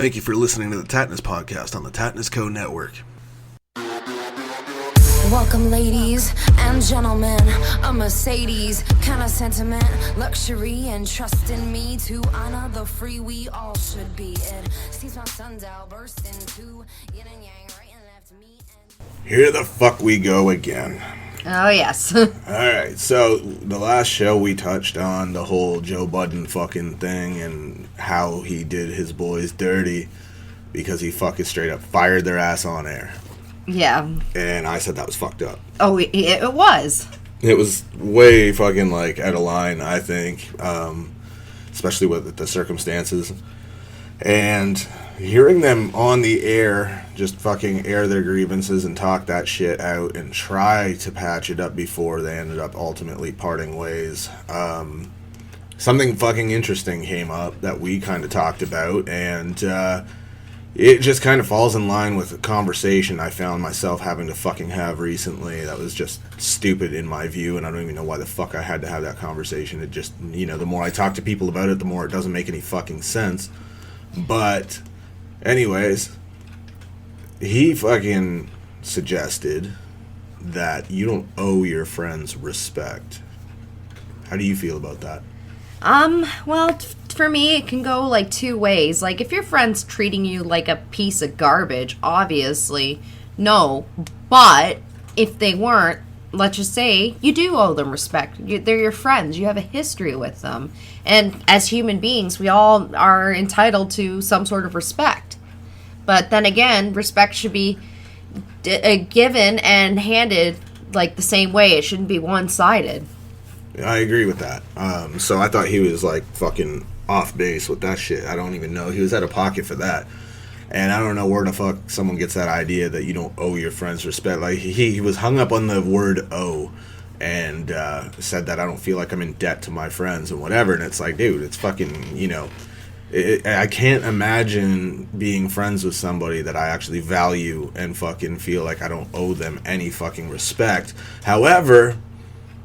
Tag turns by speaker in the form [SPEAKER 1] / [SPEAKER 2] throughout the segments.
[SPEAKER 1] Thank you for listening to the Tattness podcast on the Tattness Co. Network.
[SPEAKER 2] Welcome, ladies and gentlemen. A Mercedes kind of sentiment, luxury, and trust in me to honor the free we all should be. It seems my sundial burst into yin and yang, right and left me.
[SPEAKER 1] Here the fuck we go again.
[SPEAKER 3] Oh, yes.
[SPEAKER 1] Alright, so the last show we touched on the whole Joe Budden fucking thing and how he did his boys dirty because he fucking straight up fired their ass on air.
[SPEAKER 3] Yeah.
[SPEAKER 1] And I said that was fucked up.
[SPEAKER 3] Oh, it was.
[SPEAKER 1] It was way fucking like out of line, I think, especially with the circumstances. And hearing them on the air just fucking air their grievances and talk that shit out and try to patch it up before they ended up ultimately parting ways. Something fucking interesting came up that we kind of talked about, and it just kind of falls in line with a conversation I found myself having to fucking have recently that was just stupid in my view, and I don't even know why the fuck I had to have that conversation. It just, you know, the more I talk to people about it, the more it doesn't make any fucking sense. But anyways, he fucking suggested that you don't owe your friends respect. How do you feel about that?
[SPEAKER 3] Well, for me, it can go like two ways. Like, if your friend's treating you like a piece of garbage, obviously, no. But if they weren't, let's just say, you do owe them respect. They're your friends. You have a history with them. And as human beings, we all are entitled to some sort of respect. But then again, respect should be given and handed like the same way. It shouldn't be one-sided.
[SPEAKER 1] I agree with that. So I thought he was like fucking off base with that shit. I don't even know. He was out of pocket for that. And I don't know where the fuck someone gets that idea that you don't owe your friends respect. Like, he was hung up on the word owe and said that I don't feel like I'm in debt to my friends and whatever. And it's like, dude, it's fucking, you know, I can't imagine being friends with somebody that I actually value and fucking feel like I don't owe them any fucking respect. However,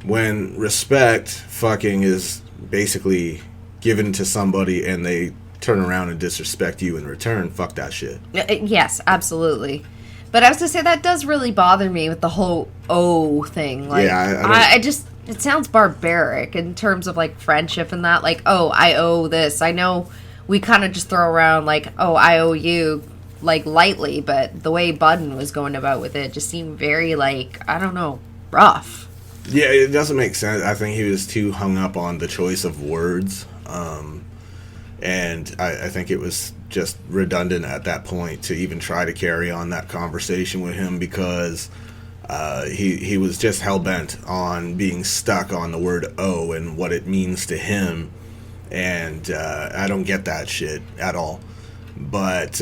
[SPEAKER 1] when respect fucking is basically given to somebody and they turn around and disrespect you in return, fuck that shit.
[SPEAKER 3] Yes, absolutely. But I was to say that does really bother me with the whole "oh" thing. Like, yeah, I just, it sounds barbaric in terms of like friendship and that. Like, oh, I owe this. I know we kind of just throw around like, oh, I owe you, like lightly, but the way Budden was going about with it just seemed very like, I don't know, rough.
[SPEAKER 1] Yeah, it doesn't make sense. I think he was too hung up on the choice of words. And I think it was just redundant at that point to even try to carry on that conversation with him because he was just hell-bent on being stuck on the word "oh" and what it means to him. And I don't get that shit at all. But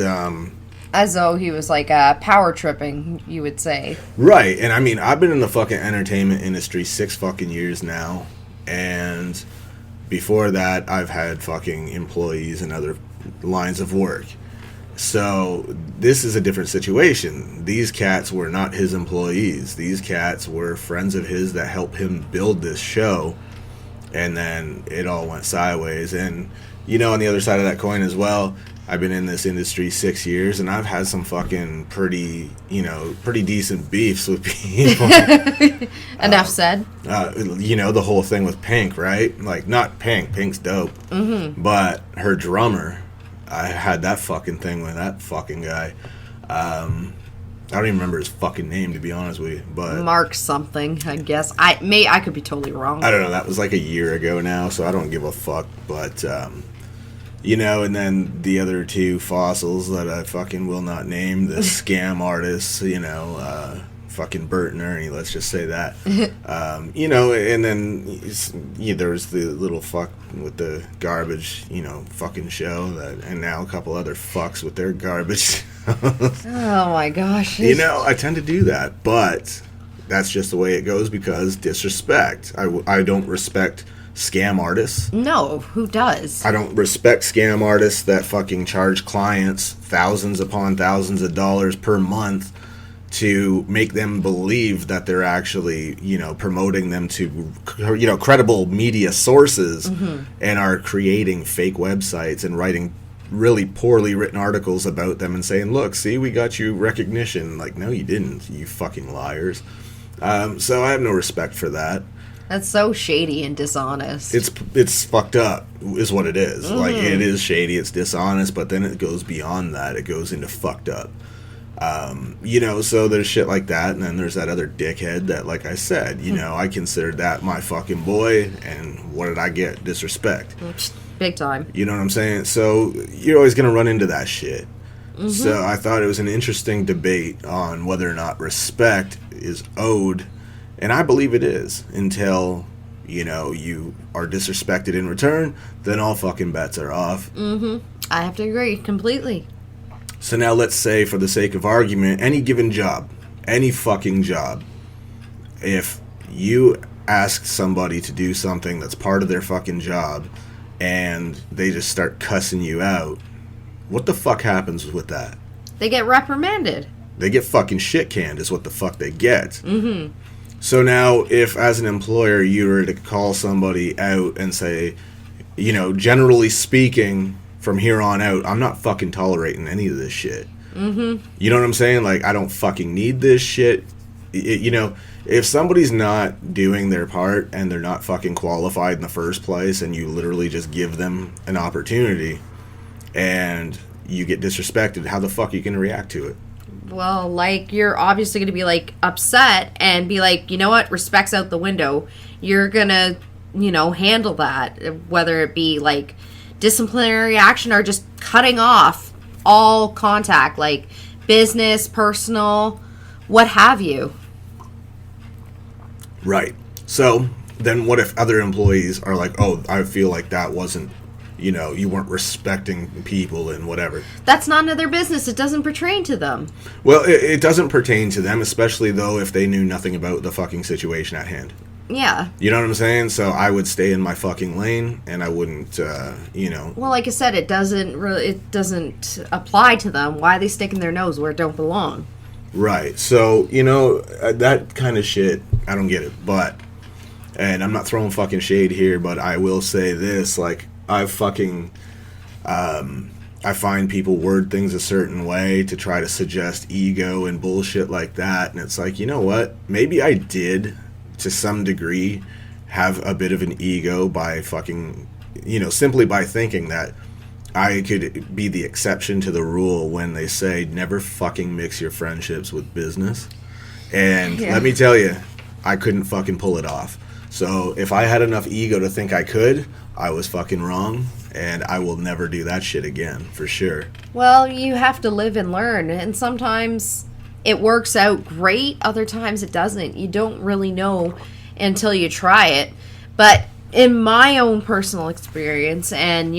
[SPEAKER 3] as though he was like power tripping, you would say.
[SPEAKER 1] Right. And I mean, I've been in the fucking entertainment industry 6 fucking years now. And before that, I've had fucking employees and other lines of work. So this is a different situation. These cats were not his employees. These cats were friends of his that helped him build this show. And then it all went sideways. And, you know, on the other side of that coin as well, I've been in this industry 6 years, and I've had some fucking pretty decent beefs with people.
[SPEAKER 3] Enough said.
[SPEAKER 1] You know, the whole thing with Pink, right? Like, not Pink. Pink's dope. Mm-hmm. But her drummer, I had that fucking thing with that fucking guy. I don't even remember his fucking name, to be honest with you. But
[SPEAKER 3] Mark something, I guess. I could be totally wrong.
[SPEAKER 1] I don't know. That was like a year ago now, so I don't give a fuck. But you know, and then the other two fossils that I fucking will not name, the scam artists, you know, fucking Bert and Ernie, let's just say that. You know, and then there's the little fuck with the garbage, you know, fucking show, and now a couple other fucks with their garbage.
[SPEAKER 3] Oh my gosh.
[SPEAKER 1] You know, I tend to do that, but that's just the way it goes because disrespect. I don't respect scam artists.
[SPEAKER 3] No, who does?
[SPEAKER 1] I don't respect scam artists that fucking charge clients thousands upon thousands of dollars per month to make them believe that they're actually, you know, promoting them to, you know, credible media sources, mm-hmm. and are creating fake websites and writing really poorly written articles about them and saying, look, see, we got you recognition. Like, no, you didn't, you fucking liars. So I have no respect for that.
[SPEAKER 3] That's so shady and dishonest.
[SPEAKER 1] It's fucked up, is what it is. Like, it is shady, it's dishonest, but then it goes beyond that. It goes into fucked up. So there's shit like that, and then there's that other dickhead that, like I said, I considered that my fucking boy, and what did I get? Disrespect.
[SPEAKER 3] Big time.
[SPEAKER 1] You know what I'm saying? So you're always going to run into that shit. So I thought it was an interesting debate on whether or not respect is owed, and I believe it is, until, you are disrespected in return, then all fucking bets are off.
[SPEAKER 3] I have to agree completely.
[SPEAKER 1] So now let's say, for the sake of argument, any given job, any fucking job, if you ask somebody to do something that's part of their fucking job and they just start cussing you out, what the fuck happens with that?
[SPEAKER 3] They get reprimanded.
[SPEAKER 1] They get fucking shit canned is what the fuck they get. So now, if as an employer you were to call somebody out and say, generally speaking, from here on out, I'm not fucking tolerating any of this shit. You know what I'm saying? Like, I don't fucking need this shit. If somebody's not doing their part and they're not fucking qualified in the first place, and you literally just give them an opportunity and you get disrespected, how the fuck are you going to react to it?
[SPEAKER 3] Well, like, you're obviously going to be, like, upset and be like, you know what, respect's out the window. You're going to, handle that, whether it be, like, disciplinary action or just cutting off all contact, like business, personal, what have you.
[SPEAKER 1] Right. So then what if other employees are like, oh, I feel like that wasn't, you weren't respecting people and whatever.
[SPEAKER 3] That's none of their business. It doesn't pertain to them.
[SPEAKER 1] Well, it doesn't pertain to them, especially though if they knew nothing about the fucking situation at hand.
[SPEAKER 3] Yeah.
[SPEAKER 1] You know what I'm saying? So I would stay in my fucking lane, and I wouldn't, Well,
[SPEAKER 3] like I said, it doesn't apply to them. Why are they sticking their nose where it don't belong?
[SPEAKER 1] Right. So, that kind of shit, I don't get it. But, and I'm not throwing fucking shade here, but I will say this, like, I find people word things a certain way to try to suggest ego and bullshit like that, and it's like, you know what? Maybe I did, to some degree, have a bit of an ego by fucking, simply by thinking that I could be the exception to the rule when they say never fucking mix your friendships with business. And let me tell you, I couldn't fucking pull it off. So if I had enough ego to think I could, I was fucking wrong, and I will never do that shit again, for sure.
[SPEAKER 3] Well, you have to live and learn, and sometimes it works out great, other times it doesn't. You don't really know until you try it. But in my own personal experience, and,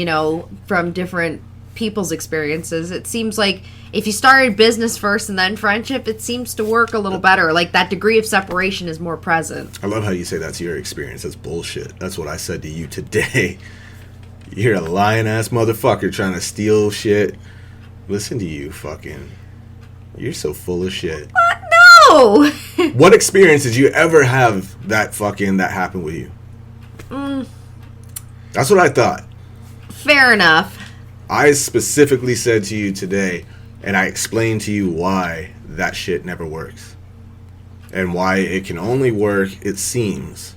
[SPEAKER 3] from different people's experiences, it seems like if you started business first and then friendship, it seems to work a little better. Like, that degree of separation is more present.
[SPEAKER 1] I love how you say that's your experience. That's bullshit. That's what I said to you today. You're a lying-ass motherfucker trying to steal shit. Listen to you, fucking... You're so full of shit.
[SPEAKER 3] What? No!
[SPEAKER 1] What experience did you ever have that happened with you? That's what I thought.
[SPEAKER 3] Fair enough.
[SPEAKER 1] I specifically said to you today, and I explained to you why that shit never works. And why it can only work, it seems,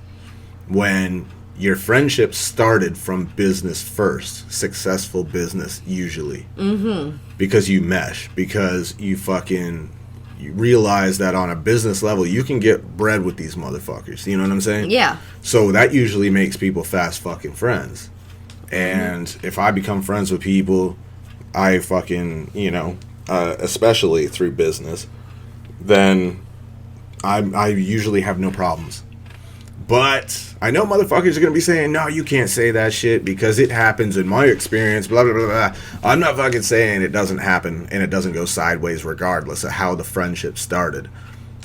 [SPEAKER 1] when your friendship started from business first. Successful business, usually. Because you mesh. Because you realize that on a business level, you can get bread with these motherfuckers. You know what I'm saying?
[SPEAKER 3] Yeah.
[SPEAKER 1] So that usually makes people fast fucking friends. And if I become friends with people, I fucking, especially through business, then I usually have no problems. But I know motherfuckers are going to be saying, no, you can't say that shit because it happens in my experience, blah, blah, blah, blah. I'm not fucking saying it doesn't happen and it doesn't go sideways regardless of how the friendship started.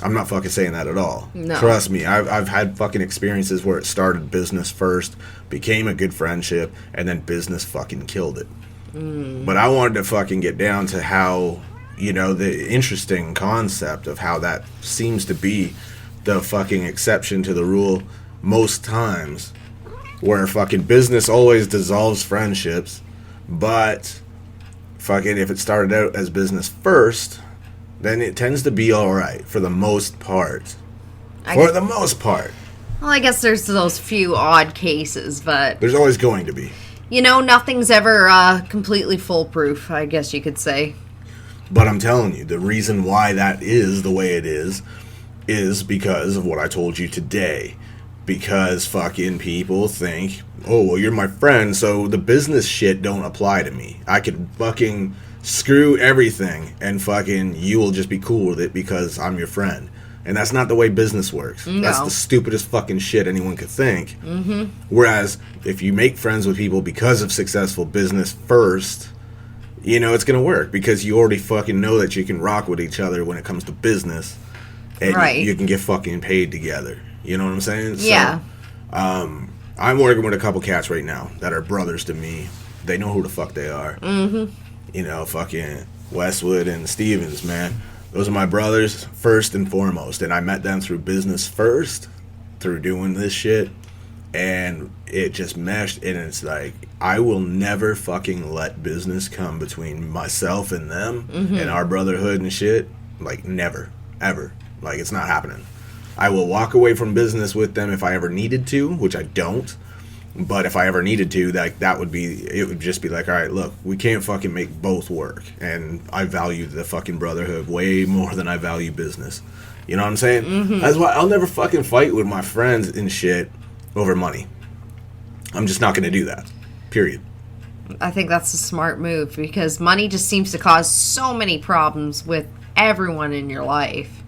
[SPEAKER 1] I'm not fucking saying that at all.
[SPEAKER 3] No.
[SPEAKER 1] Trust me, I've had fucking experiences where it started business first, became a good friendship, and then business fucking killed it. But I wanted to fucking get down to how, the interesting concept of how that seems to be the fucking exception to the rule most times, where fucking business always dissolves friendships, but fucking, if it started out as business first, then it tends to be alright for the most part. For the most part.
[SPEAKER 3] Well, I guess there's those few odd cases, but...
[SPEAKER 1] There's always going to be.
[SPEAKER 3] You know, nothing's ever completely foolproof, I guess you could say.
[SPEAKER 1] But I'm telling you, the reason why that is the way it is because of what I told you today. Because fucking people think, oh, well, you're my friend, so the business shit don't apply to me. I could fucking screw everything, and fucking you will just be cool with it because I'm your friend. And that's not the way business works.
[SPEAKER 3] No.
[SPEAKER 1] That's the stupidest fucking shit anyone could think.
[SPEAKER 3] Mm-hmm.
[SPEAKER 1] Whereas, if you make friends with people because of successful business first, you know it's going to work. Because you already fucking know that you can rock with each other when it comes to business. And
[SPEAKER 3] right.
[SPEAKER 1] you can get fucking paid together. You know what I'm saying?
[SPEAKER 3] Yeah.
[SPEAKER 1] So, I'm working with a couple cats right now that are brothers to me. They know who the fuck they are.
[SPEAKER 3] Mm-hmm.
[SPEAKER 1] You know, fucking Westwood and Stevens, man. Those are my brothers, first and foremost. And I met them through business first, through doing this shit. And it just meshed. And it's like, I will never fucking let business come between myself and them and our brotherhood and shit. Like, never. Ever. Like, it's not happening. I will walk away from business with them if I ever needed to, which I don't. But if I ever needed to, that would be, it would just be like, all right, look, we can't fucking make both work. And I value the fucking brotherhood way more than I value business. You know what I'm saying? Mm-hmm. That's why I'll never fucking fight with my friends and shit over money. I'm just not going to do that. Period.
[SPEAKER 3] I think that's a smart move because money just seems to cause so many problems with everyone in your life.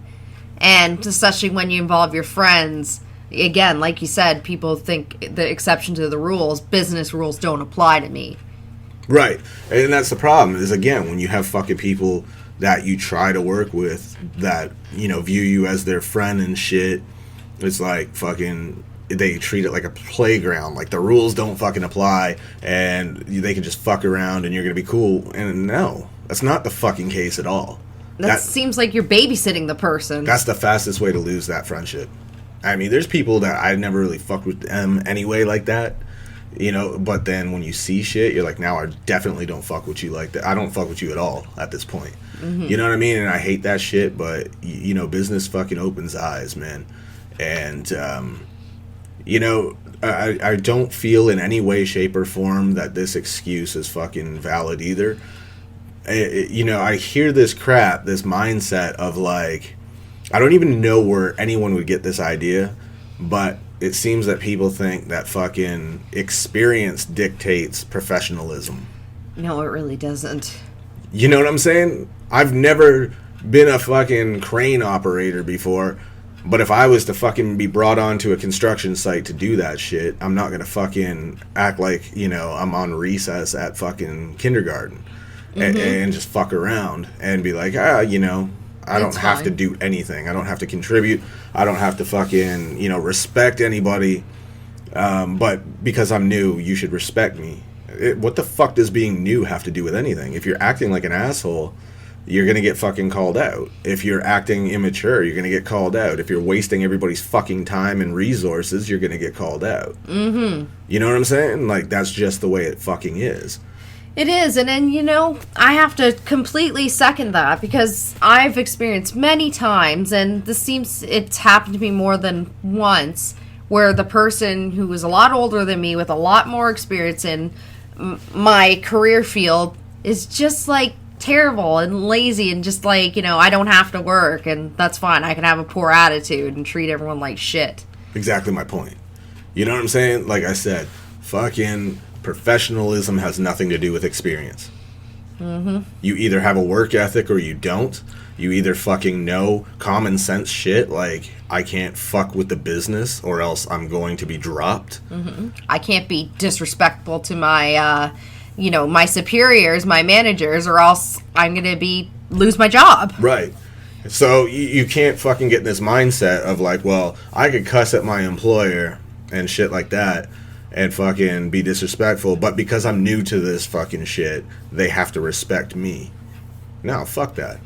[SPEAKER 3] And especially when you involve your friends, again, like you said, people think the exception to the rules, business rules don't apply to me.
[SPEAKER 1] Right. And that's the problem is, again, when you have fucking people that you try to work with that, you know, view you as their friend and shit, it's like fucking, they treat it like a playground. Like the rules don't fucking apply and they can just fuck around and you're going to be cool. And no, that's not the fucking case at all.
[SPEAKER 3] That seems like you're babysitting the person.
[SPEAKER 1] That's the fastest way to lose that friendship. I mean, there's people that I never really fucked with them anyway like that, you know, but then when you see shit, you're like, now I definitely don't fuck with you like that. I don't fuck with you at all at this point. Mm-hmm. You know what I mean? And I hate that shit, but, you know, business fucking opens eyes, man. And, you know, I don't feel in any way, shape, or form that this excuse is fucking valid either. You know, I hear this crap, this mindset of like, I don't even know where anyone would get this idea, but it seems that people think that fucking experience dictates professionalism.
[SPEAKER 3] No, it really doesn't.
[SPEAKER 1] You know what I'm saying? I've never been a fucking crane operator before, but if I was to fucking be brought onto a construction site to do that shit, I'm not gonna fucking act like, you know, I'm on recess at fucking kindergarten. And just fuck around and be like, you know, I don't have to do anything. I don't have to contribute. I don't have to fucking, you know, respect anybody. But because I'm new, you should respect me. What the fuck does being new have to do with anything? If you're acting like an asshole, you're going to get fucking called out. If you're acting immature, you're going to get called out. If you're wasting everybody's fucking time and resources, you're going to get called out. Mm-hmm. You know what I'm saying? Like, that's just the way it fucking is.
[SPEAKER 3] It is, and then, you know, I have to completely second that because I've experienced many times, and it's happened to me more than once, where the person who was a lot older than me with a lot more experience in my career field is just, like, terrible and lazy and just like, you know, I don't have to work, and that's fine. I can have a poor attitude and treat everyone like shit.
[SPEAKER 1] Exactly my point. You know what I'm saying? Like I said, fucking professionalism has nothing to do with experience. Mm-hmm. You either have a work ethic or you don't. You either fucking know common sense shit, like I can't fuck with the business or else I'm going to be dropped.
[SPEAKER 3] Mm-hmm. I can't be disrespectful to my, you know, my superiors, my managers, or else I'm going to lose my job.
[SPEAKER 1] Right. So you can't fucking get in this mindset of like, well, I could cuss at my employer and shit like that and fucking be disrespectful, but because I'm new to this fucking shit, they have to respect me. No, fuck that.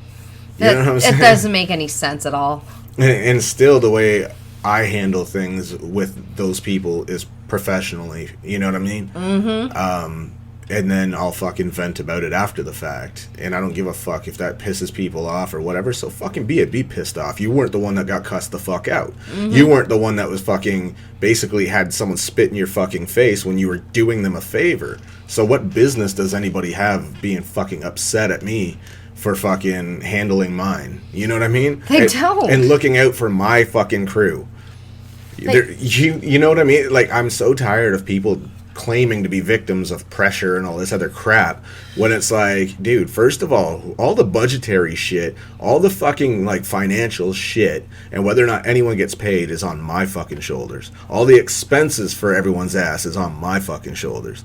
[SPEAKER 1] You know what I'm saying?
[SPEAKER 3] It doesn't make any sense at all.
[SPEAKER 1] And still, the way I handle things with those people is professionally. You know what I mean? Mm-hmm. and then I'll fucking vent about it after the fact. And I don't give a fuck if that pisses people off or whatever. So fucking be pissed off. You weren't the one that got cussed the fuck out. You weren't the one that was fucking basically had someone spit in your fucking face when you were doing them a favor. So what business does anybody have being fucking upset at me for fucking handling mine? You know what I mean?
[SPEAKER 3] They don't.
[SPEAKER 1] And looking out for my fucking crew. You know what I mean? Like, I'm so tired of people claiming to be victims of pressure and all this other crap, when it's like, dude, first of all the budgetary shit, all the fucking like financial shit, and whether or not anyone gets paid is on my fucking shoulders. All the expenses for everyone's ass is on my fucking shoulders.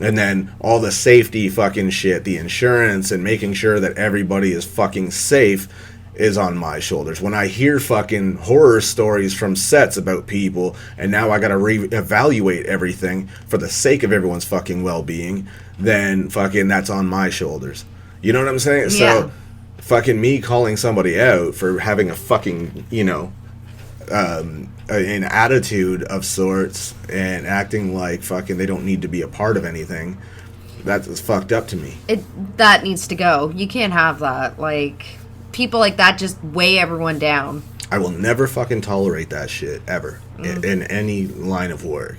[SPEAKER 1] And then all the safety fucking shit, the insurance and making sure that everybody is fucking safe is on my shoulders. When I hear fucking horror stories from sets about people, and now I gotta reevaluate everything for the sake of everyone's fucking well-being, then fucking that's on my shoulders. You know what I'm saying?
[SPEAKER 3] Yeah.
[SPEAKER 1] So fucking me calling somebody out for having a fucking, you know, an attitude of sorts and acting like fucking they don't need to be a part of anything, that's fucked up to me.
[SPEAKER 3] That needs to go. You can't have that. Like, people like that just weigh everyone down.
[SPEAKER 1] I will never fucking tolerate that shit, ever, in any line of work.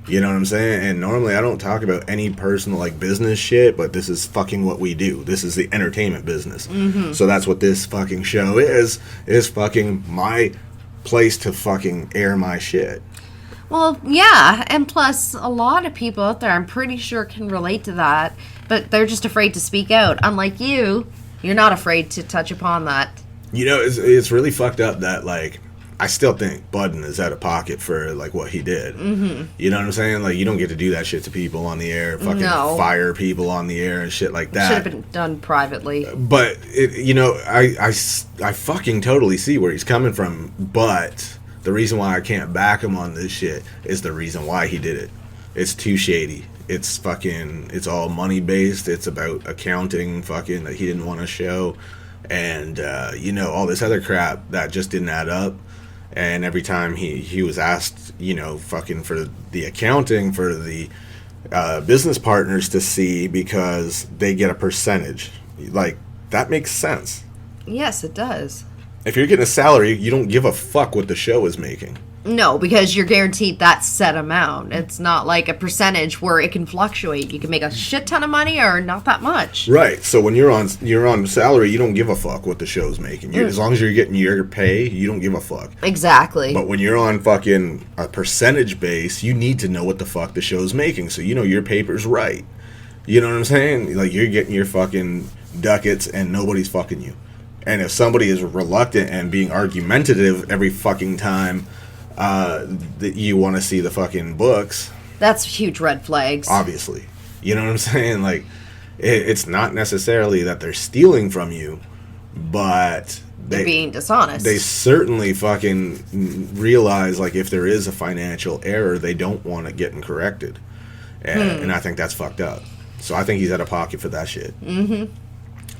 [SPEAKER 1] You know what I'm saying? And normally I don't talk about any personal, like, business shit, but this is fucking what we do. This is the entertainment business. So that's what this fucking show is fucking my place to fucking air my shit.
[SPEAKER 3] Well, yeah, and plus, a lot of people out there, I'm pretty sure, can relate to that, but they're just afraid to speak out. Unlike you, you're not afraid to touch upon that.
[SPEAKER 1] You know, it's really fucked up that, like, I still think Budden is out of pocket for, like, what he did. You know what I'm saying? Like, you don't get to do that shit to people on the air, fucking fire people on the air and shit like that.
[SPEAKER 3] Should have been done privately.
[SPEAKER 1] But, you know, I fucking totally see where he's coming from, but the reason why I can't back him on this shit is the reason why he did it. It's too shady. It's fucking, it's all money based. It's about accounting fucking that he didn't want to show. And, you know, all this other crap that just didn't add up. And every time he was asked, you know, fucking for the accounting for the business partners to see, because they get a percentage. Like, that makes sense.
[SPEAKER 3] Yes, it does.
[SPEAKER 1] If you're getting a salary, you don't give a fuck what the show is making.
[SPEAKER 3] No, because you're guaranteed that set amount. It's not like a percentage where it can fluctuate. You can make a shit ton of money or not that much.
[SPEAKER 1] Right. So when you're on salary, you don't give a fuck what the show's making. As long as you're getting your pay, you don't give a fuck.
[SPEAKER 3] Exactly.
[SPEAKER 1] But when you're on fucking a percentage base, you need to know what the fuck the show's making, so you know your paper's right. You know what I'm saying? Like, you're getting your fucking ducats and nobody's fucking you. And if somebody is reluctant and being argumentative every fucking time that you want to see the fucking books,
[SPEAKER 3] that's huge red flags.
[SPEAKER 1] Obviously. You know what I'm saying? Like, it's not necessarily that they're stealing from you, but
[SPEAKER 3] they're being dishonest.
[SPEAKER 1] They certainly fucking realize, like, if there is a financial error, they don't want it getting corrected. And I think that's fucked up. So I think he's out of pocket for that shit.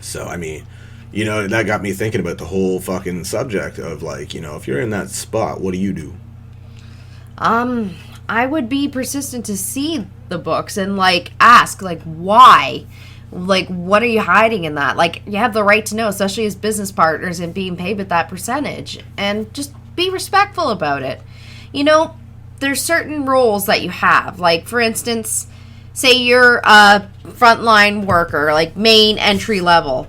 [SPEAKER 1] So, I mean, you know, that got me thinking about the whole fucking subject of, like, you know, if you're in that spot, what do you do?
[SPEAKER 3] I would be persistent to see the books and, like, ask, like, why? Like, what are you hiding in that? Like, you have the right to know, especially as business partners and being paid with that percentage. And just be respectful about it. You know, there's certain roles that you have. Like, for instance, say you're a frontline worker, like main entry level.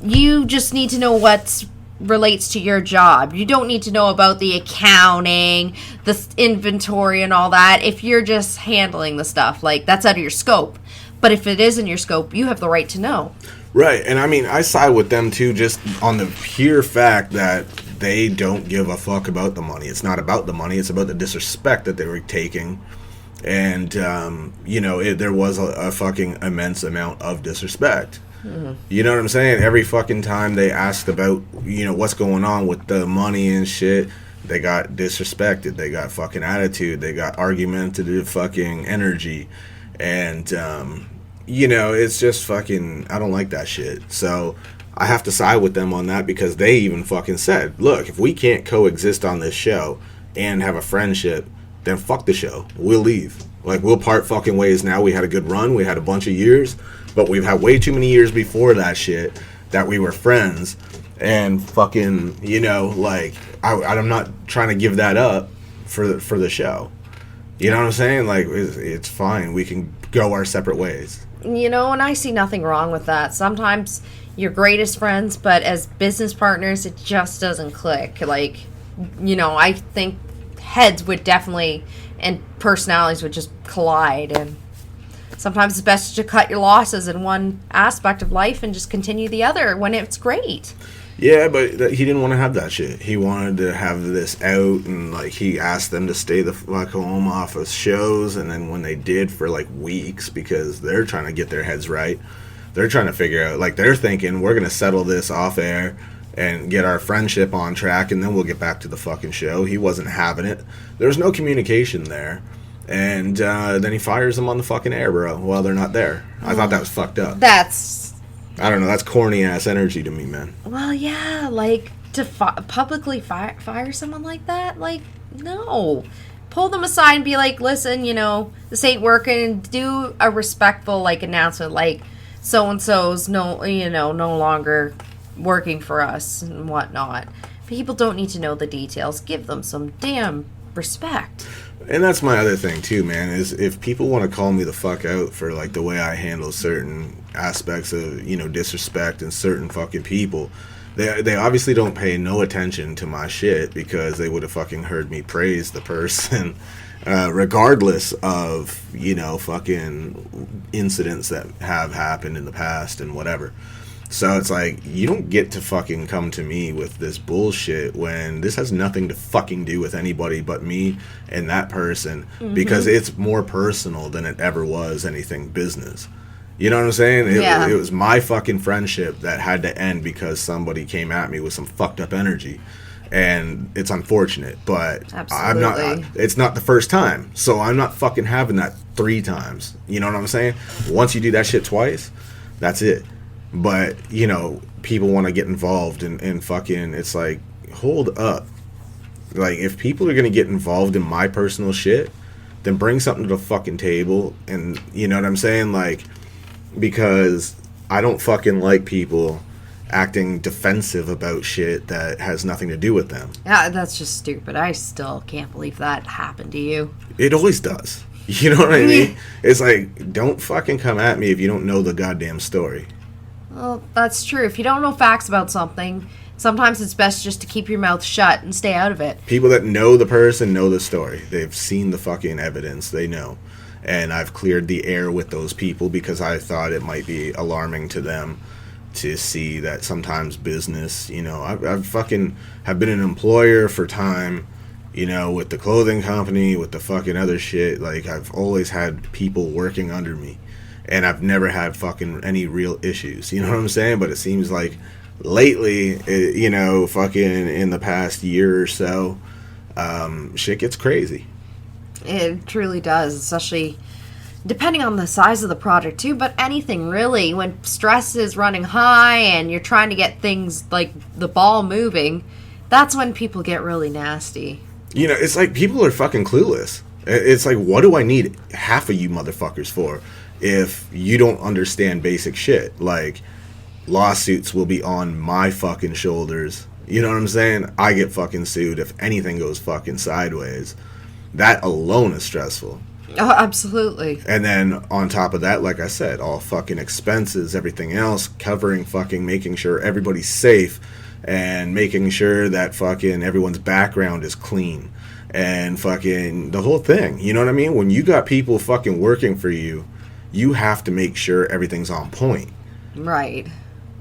[SPEAKER 3] You just need to know what relates to your job. You don't need to know about the accounting, the inventory, and all that. If you're just handling the stuff, like, that's out of your scope. But if it is in your scope, you have the right to know. Right.
[SPEAKER 1] And I mean, I side with them too, just on the pure fact that they don't give a fuck about the money. It's not about the money. It's about the disrespect that they were taking. And, you know, there was a fucking immense amount of disrespect. You know what I'm saying? Every fucking time they asked about, you know, what's going on with the money and shit, they got disrespected. They got fucking attitude. They got argumentative fucking energy. And, you know, it's just fucking, I don't like that shit. So I have to side with them on that, because they even fucking said, look, if we can't coexist on this show and have a friendship, then fuck the show. We'll leave. Like, we'll part fucking ways now. We had a good run. We had a bunch of years. But we've had way too many years before that shit that we were friends. And fucking, you know, like, I'm not trying to give that up for the show. You know what I'm saying? Like, it's fine. We can go our separate ways.
[SPEAKER 3] You know, and I see nothing wrong with that. Sometimes you're greatest friends, but as business partners, it just doesn't click. Like, you know, I think heads would definitely, and personalities would just collide. And sometimes it's best to cut your losses in one aspect of life and just continue the other when it's great.
[SPEAKER 1] Yeah, but he didn't want to have that shit. He wanted to have this out, and, like, he asked them to stay the fuck home off of shows, and then when they did for, like, weeks, because they're trying to get their heads right, they're trying to figure out, like, they're thinking, we're going to settle this off air and get our friendship on track, and then we'll get back to the fucking show. He wasn't having it. There was no communication there. And then he fires them on the fucking air, bro, while they're not there. I thought that was fucked up. I don't know, that's corny-ass energy to me, man.
[SPEAKER 3] Well, yeah, like, to publicly fire someone like that? Like, no. Pull them aside and be like, listen, you know, this ain't working, and do a respectful, like, announcement, like, so-and-so's no longer working for us and whatnot. People don't need to know the details. Give them some damn respect.
[SPEAKER 1] And that's my other thing too, man, is if people want to call me the fuck out for, like, the way I handle certain aspects of, you know, disrespect and certain fucking people, they obviously don't pay no attention to my shit, because they would have fucking heard me praise the person regardless of, you know, fucking incidents that have happened in the past and whatever. So it's like, you don't get to fucking come to me with this bullshit when this has nothing to fucking do with anybody but me and that person, because it's more personal than it ever was anything business. You know what I'm saying? It was my fucking friendship that had to end because somebody came at me with some fucked up energy. And it's unfortunate, but it's not the first time. So I'm not fucking having that 3 times. You know what I'm saying? Once you do that shit twice, that's it. But, you know, people want to get involved and fucking, it's like, hold up. Like, if people are going to get involved in my personal shit, then bring something to the fucking table. And, you know what I'm saying? Like, because I don't fucking like people acting defensive about shit that has nothing to do with them.
[SPEAKER 3] Yeah, that's just stupid. I still can't believe that happened to you.
[SPEAKER 1] It always does. You know what I mean? It's like, don't fucking come at me if you don't know the goddamn story.
[SPEAKER 3] Well, that's true. If you don't know facts about something, sometimes it's best just to keep your mouth shut and stay out of it.
[SPEAKER 1] People that know the person know the story. They've seen the fucking evidence. They know. And I've cleared the air with those people because I thought it might be alarming to them to see that sometimes business, you know, I've fucking have been an employer for time, you know, with the clothing company, with the fucking other shit. Like, I've always had people working under me. And I've never had fucking any real issues. You know what I'm saying? But it seems like lately, you know, fucking in the past year or so, shit gets crazy.
[SPEAKER 3] It truly does, especially depending on the size of the project too, but anything really. When stress is running high and you're trying to get things like the ball moving, that's when people get really nasty. You know,
[SPEAKER 1] it's like people are fucking clueless. It's like, what do I need half of you motherfuckers for if you don't understand basic shit? Like, lawsuits will be on my fucking shoulders. You know what I'm saying? I get fucking sued if anything goes fucking sideways. That alone is stressful.
[SPEAKER 3] Oh, absolutely.
[SPEAKER 1] And then on top of that, like I said, all fucking expenses, everything else, covering fucking making sure everybody's safe and making sure that fucking everyone's background is clean and fucking the whole thing. You know what I mean? When you got people fucking working for you, you have to make sure everything's on point.
[SPEAKER 3] Right.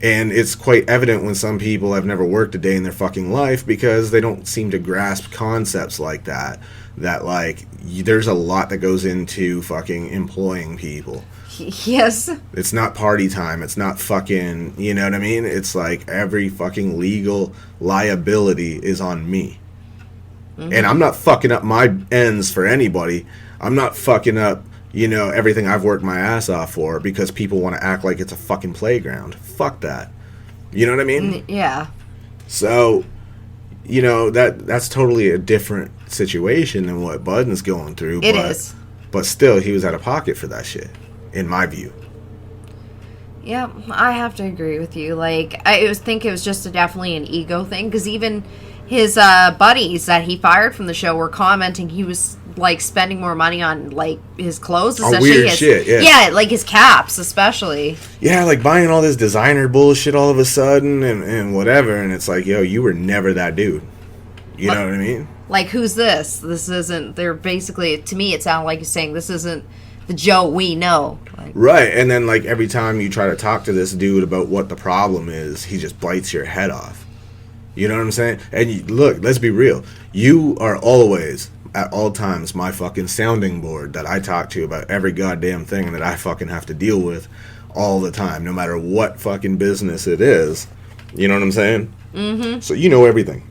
[SPEAKER 1] And it's quite evident when some people have never worked a day in their fucking life because they don't seem to grasp concepts like that. That, like, there's a lot that goes into fucking employing people.
[SPEAKER 3] Yes.
[SPEAKER 1] It's not party time. It's not fucking, you know what I mean? It's like every fucking legal liability is on me. Mm-hmm. And I'm not fucking up my ends for anybody. I'm not fucking up, you know, everything I've worked my ass off for because people want to act like it's a fucking playground. Fuck that. You know what I mean?
[SPEAKER 3] Yeah.
[SPEAKER 1] So, you know, that's totally a different situation than what Budden's going through.
[SPEAKER 3] It is.
[SPEAKER 1] But still, he was out of pocket for that shit, in my view.
[SPEAKER 3] Yeah, I have to agree with you. Like, think it was just definitely an ego thing, because even his buddies that he fired from the show were commenting he was, like, spending more money on, like, his clothes, especially
[SPEAKER 1] weird shit, yeah.
[SPEAKER 3] Yeah, like his caps, especially.
[SPEAKER 1] Yeah, like buying all this designer bullshit all of a sudden and whatever, and it's like, yo, you were never that dude. You know what I mean?
[SPEAKER 3] Like, who's this? This isn't, they're basically, to me, it sounded like you're saying this isn't the Joe we know. Like,
[SPEAKER 1] right, and then, like, every time you try to talk to this dude about what the problem is, he just bites your head off. You know what I'm saying? And look, let's be real. You are always, at all times, my fucking sounding board that I talk to about every goddamn thing that I fucking have to deal with all the time, no matter what fucking business it is. You know what I'm saying? Mm-hmm. So you know everything.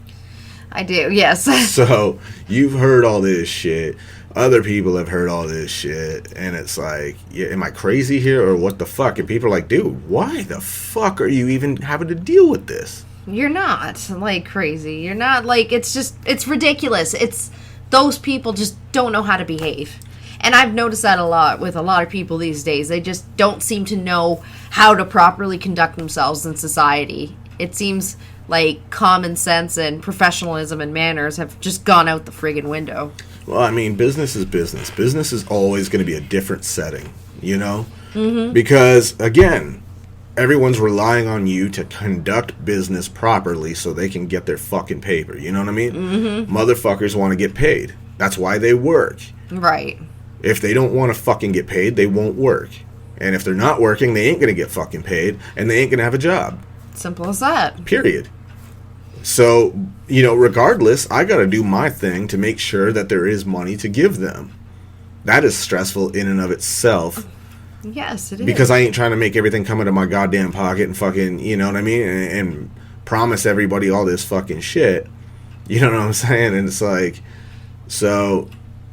[SPEAKER 3] I do, yes.
[SPEAKER 1] So you've heard all this shit. Other people have heard all this shit. And it's like, yeah, am I crazy here or what the fuck? And people are like, dude, why the fuck are you even having to deal with this?
[SPEAKER 3] You're not, like, crazy. You're not, like, it's just, it's ridiculous. It's, those people just don't know how to behave. And I've noticed that a lot with a lot of people these days. They just don't seem to know how to properly conduct themselves in society. It seems like common sense and professionalism and manners have just gone out the friggin' window.
[SPEAKER 1] Well, I mean, business is business. Business is always going to be a different setting, you know? Mm-hmm. Because, again, everyone's relying on you to conduct business properly so they can get their fucking paper. You know what I mean? Mm-hmm. Motherfuckers want to get paid. That's why they work.
[SPEAKER 3] Right.
[SPEAKER 1] If they don't want to fucking get paid, they won't work. And if they're not working, they ain't going to get fucking paid, and they ain't going to have a job.
[SPEAKER 3] Simple as that.
[SPEAKER 1] Period. So, you know, regardless, I got to do my thing to make sure that there is money to give them. That is stressful in and of itself.
[SPEAKER 3] Yes, it is.
[SPEAKER 1] Because I ain't trying to make everything come into my goddamn pocket and fucking, you know what I mean? And promise everybody all this fucking shit. You know what I'm saying? And it's like, so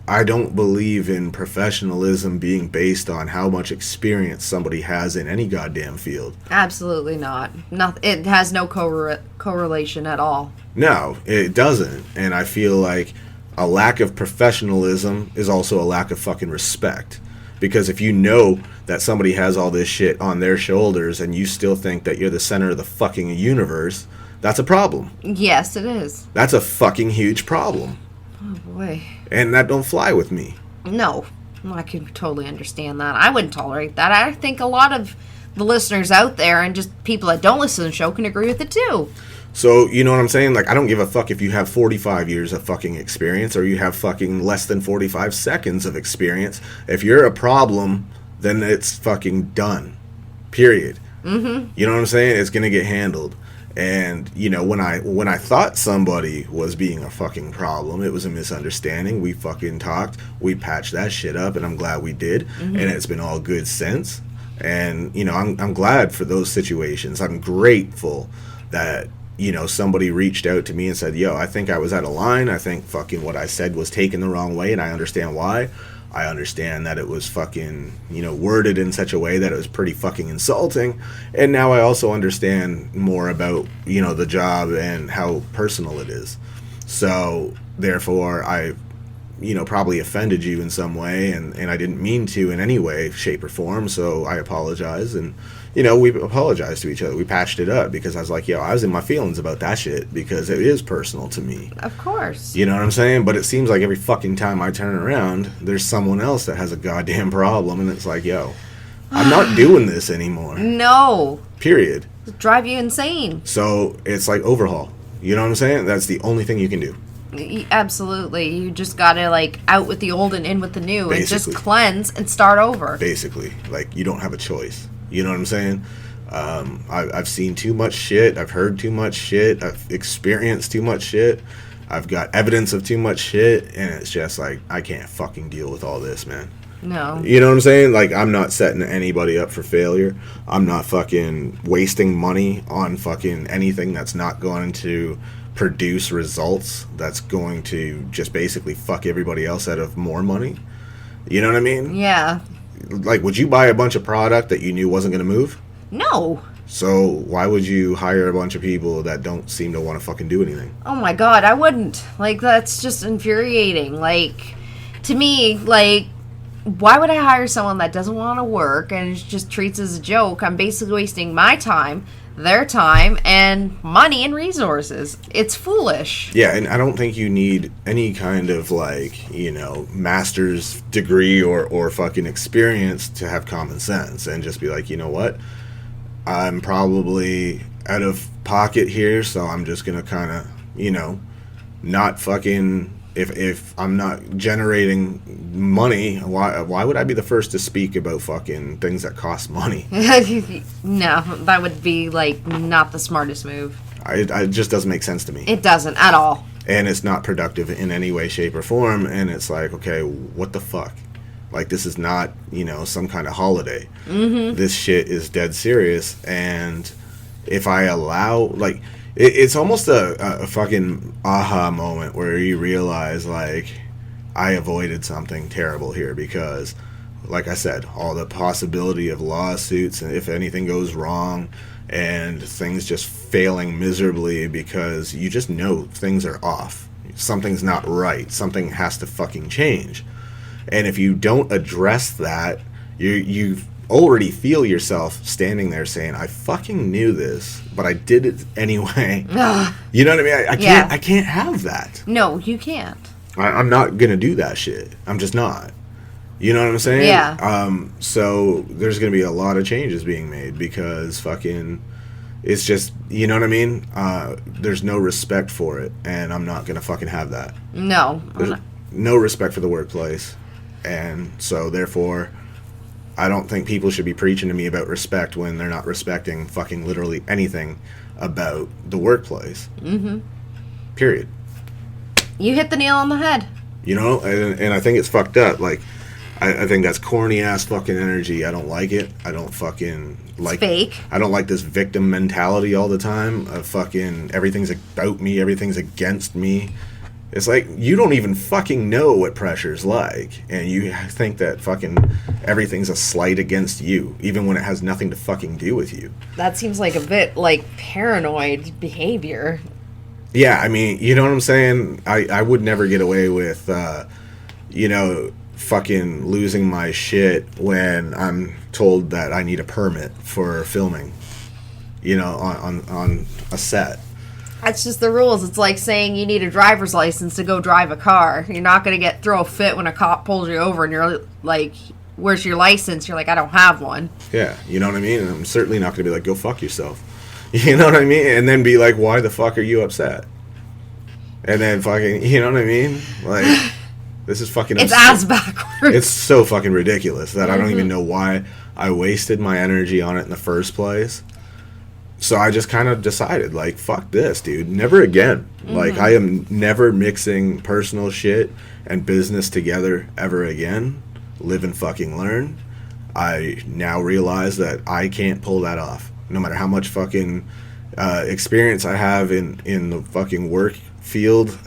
[SPEAKER 1] I don't believe in professionalism being based on how much experience somebody has in any goddamn field.
[SPEAKER 3] Absolutely not. It has no correlation at all.
[SPEAKER 1] No, it doesn't. And I feel like a lack of professionalism is also a lack of fucking respect. Because if you know that somebody has all this shit on their shoulders and you still think that you're the center of the fucking universe, that's a problem.
[SPEAKER 3] Yes, it is.
[SPEAKER 1] That's a fucking huge problem.
[SPEAKER 3] Oh, boy.
[SPEAKER 1] And that don't fly with me.
[SPEAKER 3] No. I can totally understand that. I wouldn't tolerate that. I think a lot of the listeners out there and just people that don't listen to the show can agree with it, too.
[SPEAKER 1] So, you know what I'm saying? Like, I don't give a fuck if you have 45 years of fucking experience or you have fucking less than 45 seconds of experience. If you're a problem, then it's fucking done. Period. Mm-hmm. You know what I'm saying? It's going to get handled. And, you know, when I thought somebody was being a fucking problem, it was a misunderstanding. We fucking talked. We patched that shit up, and I'm glad we did. Mm-hmm. And it's been all good since. And, you know, I'm glad for those situations. I'm grateful that, you know, somebody reached out to me and said, yo, I think I was out of line. I think fucking what I said was taken the wrong way, and I understand why. I understand that it was fucking, you know, worded in such a way that it was pretty fucking insulting. And now I also understand more about, you know, the job and how personal it is. So, therefore, I, you know, probably offended you in some way, and I didn't mean to in any way, shape, or form, so I apologize. And, you know, we apologized to each other. We patched it up because I was like, yo, I was in my feelings about that shit because it is personal to me.
[SPEAKER 3] Of course.
[SPEAKER 1] You know what I'm saying? But it seems like every fucking time I turn around, there's someone else that has a goddamn problem, and it's like, yo, I'm not doing this anymore.
[SPEAKER 3] No.
[SPEAKER 1] Period.
[SPEAKER 3] It'll drive you insane.
[SPEAKER 1] So it's like overhaul. You know what I'm saying? That's the only thing you can do.
[SPEAKER 3] Absolutely. You just gotta, like, out with the old and in with the new.
[SPEAKER 1] Basically.
[SPEAKER 3] And just cleanse and start over.
[SPEAKER 1] Basically. Like, you don't have a choice. You know what I'm saying? I've seen too much shit. I've heard too much shit. I've experienced too much shit. I've got evidence of too much shit. And it's just like, I can't fucking deal with all this, man.
[SPEAKER 3] No.
[SPEAKER 1] You know what I'm saying? Like, I'm not setting anybody up for failure. I'm not fucking wasting money on fucking anything that's not going to produce results. That's going to just basically fuck everybody else out of more money. You know what I mean?
[SPEAKER 3] Yeah.
[SPEAKER 1] Like, would you buy a bunch of product that you knew wasn't going to move?
[SPEAKER 3] No.
[SPEAKER 1] So why would you hire a bunch of people that don't seem to want to fucking do anything?
[SPEAKER 3] Oh my god, I wouldn't. Like, that's just infuriating. Like, to me, like, why would I hire someone that doesn't want to work and just treats it as a joke? I'm basically wasting my time, their time, and money and resources. It's foolish.
[SPEAKER 1] Yeah, and I don't think you need any kind of, like, you know, master's degree or fucking experience to have common sense and just be like, you know what? I'm probably out of pocket here, so I'm just gonna kind of, you know, not fucking... If I'm not generating money, why would I be the first to speak about fucking things that cost money?
[SPEAKER 3] No, that would be, like, not the smartest move.
[SPEAKER 1] It just doesn't make sense to me.
[SPEAKER 3] It doesn't at all.
[SPEAKER 1] And it's not productive in any way, shape, or form. And it's like, okay, what the fuck? Like, this is not, you know, some kind of holiday. Mm-hmm. This shit is dead serious. And if I allow, like... It's almost a fucking aha moment where you realize, like, I avoided something terrible here because, like I said, all the possibility of lawsuits and if anything goes wrong and things just failing miserably because you just know things are off. Something's not right. Something has to fucking change. And if you don't address that, you already feel yourself standing there saying, I fucking knew this, but I did it anyway. You know what I mean? I can't have that.
[SPEAKER 3] No, you can't.
[SPEAKER 1] I'm not gonna do that shit. I'm just not. You know what I'm saying?
[SPEAKER 3] Yeah.
[SPEAKER 1] So there's gonna be a lot of changes being made because fucking it's just, you know what I mean? There's no respect for it, and I'm not gonna fucking have that.
[SPEAKER 3] No.
[SPEAKER 1] There's no respect for the workplace, and so therefore I don't think people should be preaching to me about respect when they're not respecting fucking literally anything about the workplace. Mm-hmm. Period.
[SPEAKER 3] You hit the nail on the head.
[SPEAKER 1] You know, and I think it's fucked up. Like, I think that's corny ass fucking energy. I don't like it. I don't fucking like.
[SPEAKER 3] It's fake.
[SPEAKER 1] I don't like this victim mentality all the time of fucking everything's about me, everything's against me. It's like, you don't even fucking know what pressure's like, and you think that fucking everything's a slight against you, even when it has nothing to fucking do with you.
[SPEAKER 3] That seems like a bit, like, paranoid behavior.
[SPEAKER 1] Yeah, I mean, you know what I'm saying? I would never get away with, you know, fucking losing my shit when I'm told that I need a permit for filming, you know, on a set.
[SPEAKER 3] That's just the rules. It's like saying you need a driver's license to go drive a car. You're not going to throw a fit when a cop pulls you over and you're like, where's your license? You're like, I don't have one.
[SPEAKER 1] Yeah, you know what I mean? And I'm certainly not going to be like, go fuck yourself. You know what I mean? And then be like, why the fuck are you upset? And then fucking, you know what I mean? Like, this is fucking...
[SPEAKER 3] It's ass backwards.
[SPEAKER 1] It's so fucking ridiculous that I don't even know why I wasted my energy on it in the first place. So I just kind of decided, like, fuck this, dude. Never again. Mm-hmm. Like, I am never mixing personal shit and business together ever again. Live and fucking learn. I now realize that I can't pull that off. No matter how much fucking experience I have in the fucking work field,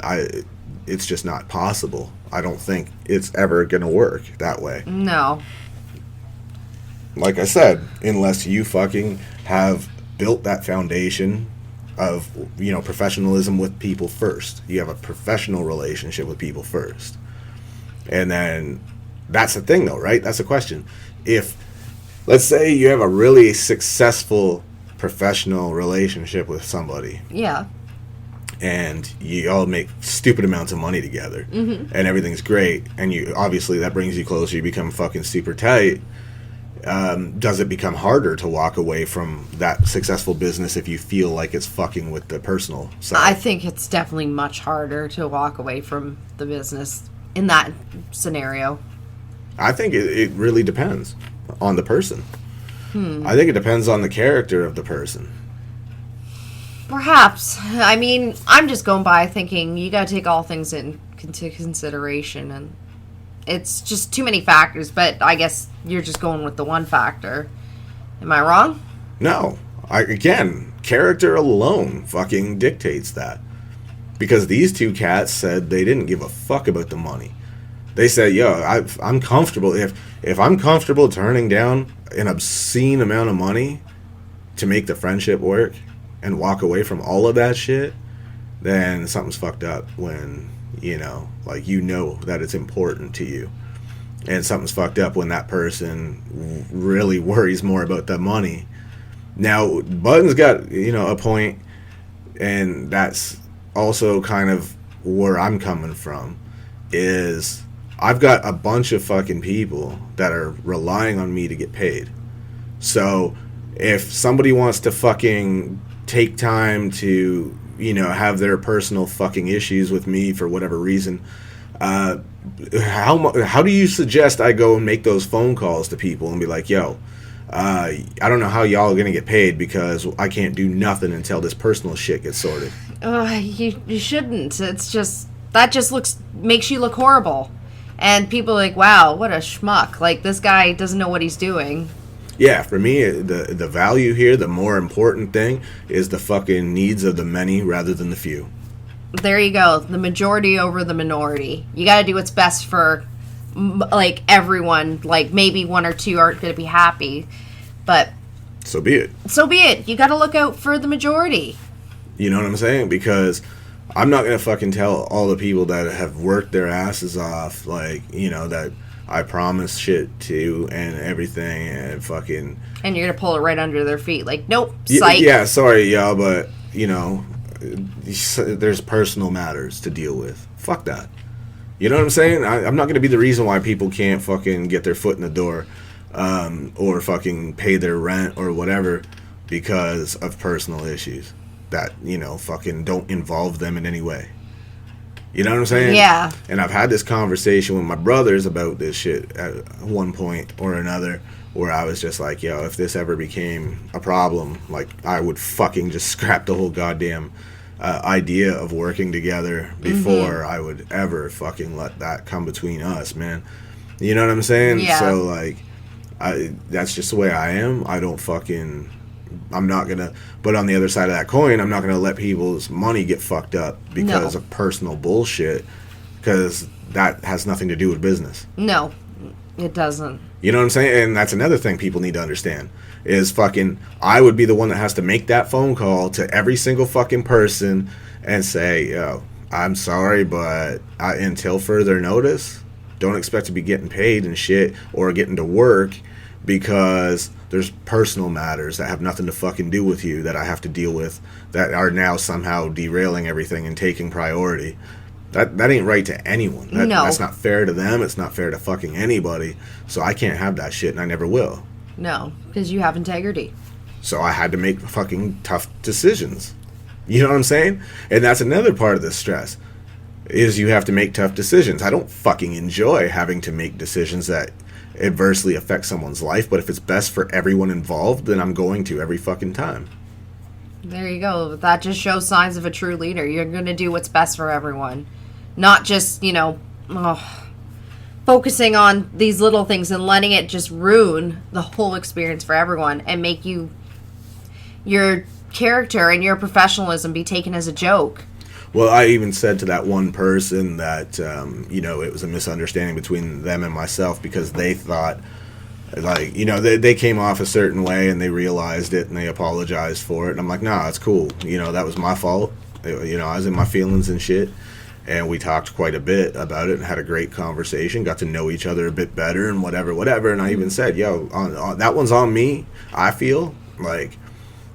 [SPEAKER 1] it's just not possible. I don't think it's ever going to work that way.
[SPEAKER 3] No.
[SPEAKER 1] Like I said, unless you fucking have built that foundation of, you know, professionalism with people first. You have a professional relationship with people first. And then that's the thing though, right? That's the question. If, let's say you have a really successful professional relationship with somebody.
[SPEAKER 3] Yeah.
[SPEAKER 1] And you all make stupid amounts of money together. Mm-hmm. And everything's great. And you obviously that brings you closer. You become fucking super tight. Does it become harder to walk away from that successful business if you feel like it's fucking with the personal side?
[SPEAKER 3] I think it's definitely much harder to walk away from the business in that scenario.
[SPEAKER 1] I think it really depends on the person. I think it depends on the character of the person.
[SPEAKER 3] Perhaps. I mean, I'm just going by thinking you got to take all things into consideration, and it's just too many factors, but I guess you're just going with the one factor. Am I wrong?
[SPEAKER 1] No. Again, character alone fucking dictates that. Because these two cats said they didn't give a fuck about the money. They said, yo, I'm comfortable. If I'm comfortable turning down an obscene amount of money to make the friendship work and walk away from all of that shit, then something's fucked up when, you know, like, you know that it's important to you. and something's fucked up when that person really worries more about the money. Now, Budden's got, a point, and that's also kind of where I'm coming from, is I've got a bunch of fucking people that are relying on me to get paid. So if somebody wants to fucking take time to, have their personal fucking issues with me for whatever reason, how do you suggest I go and make those phone calls to people and be like, yo, I don't know how y'all are going to get paid because I can't do nothing until this personal shit gets sorted.
[SPEAKER 3] You shouldn't. It's just, that just makes you look horrible. And people are like, wow, what a schmuck. Like, this guy doesn't know what he's doing.
[SPEAKER 1] Yeah, for me, the value here, the more important thing, is the fucking needs of the many rather than the few.
[SPEAKER 3] There you go. The majority over the minority. You got to do what's best for, like, everyone. Like, maybe one or two aren't going to be happy, but
[SPEAKER 1] so be it.
[SPEAKER 3] So be it. You got to look out for the majority.
[SPEAKER 1] You know what I'm saying? Because I'm not going to fucking tell all the people that have worked their asses off, like, that I promised shit to and everything, and fucking...
[SPEAKER 3] And you're going to pull it right under their feet. Like, nope, psych.
[SPEAKER 1] Yeah, sorry, y'all, but, there's personal matters to deal with. Fuck that. You know what I'm saying? I'm not going to be the reason why people can't fucking get their foot in the door, or fucking pay their rent or whatever because of personal issues that, fucking don't involve them in any way. You know what I'm saying?
[SPEAKER 3] Yeah.
[SPEAKER 1] And I've had this conversation with my brothers about this shit at one point or another, where I was just like, yo, if this ever became a problem, like, I would fucking just scrap the whole goddamn idea of working together before I would ever fucking let that come between us, man. You know what I'm saying?
[SPEAKER 3] Yeah.
[SPEAKER 1] So, like, that's just the way I am. I'm not gonna, but on the other side of that coin, I'm not gonna let people's money get fucked up because of personal bullshit, because that has nothing to do with business.
[SPEAKER 3] No, it doesn't.
[SPEAKER 1] You know what I'm saying? And that's another thing people need to understand, is fucking, I would be the one that has to make that phone call to every single fucking person and say, yo, I'm sorry, but until further notice, don't expect to be getting paid and shit or getting to work, because there's personal matters that have nothing to fucking do with you that I have to deal with that are now somehow derailing everything and taking priority. That ain't right to anyone. That's not fair to them. It's not fair to fucking anybody. So I can't have that shit, and I never will.
[SPEAKER 3] No, because you have integrity.
[SPEAKER 1] So I had to make fucking tough decisions. You know what I'm saying? And that's another part of the stress, is you have to make tough decisions. I don't fucking enjoy having to make decisions that adversely affect someone's life, but if it's best for everyone involved, then I'm going to every fucking time.
[SPEAKER 3] There you go. That just shows signs of a true leader. You're going to do what's best for everyone. Not just, focusing on these little things and letting it just ruin the whole experience for everyone and make your character and your professionalism be taken as a joke.
[SPEAKER 1] Well, I even said to that one person that, it was a misunderstanding between them and myself, because they thought, like, they came off a certain way and they realized it and they apologized for it. And I'm like, nah, it's cool. That was my fault. I was in my feelings and shit. And we talked quite a bit about it and had a great conversation, got to know each other a bit better and whatever. And I even said, yo, that one's on me, I feel, like,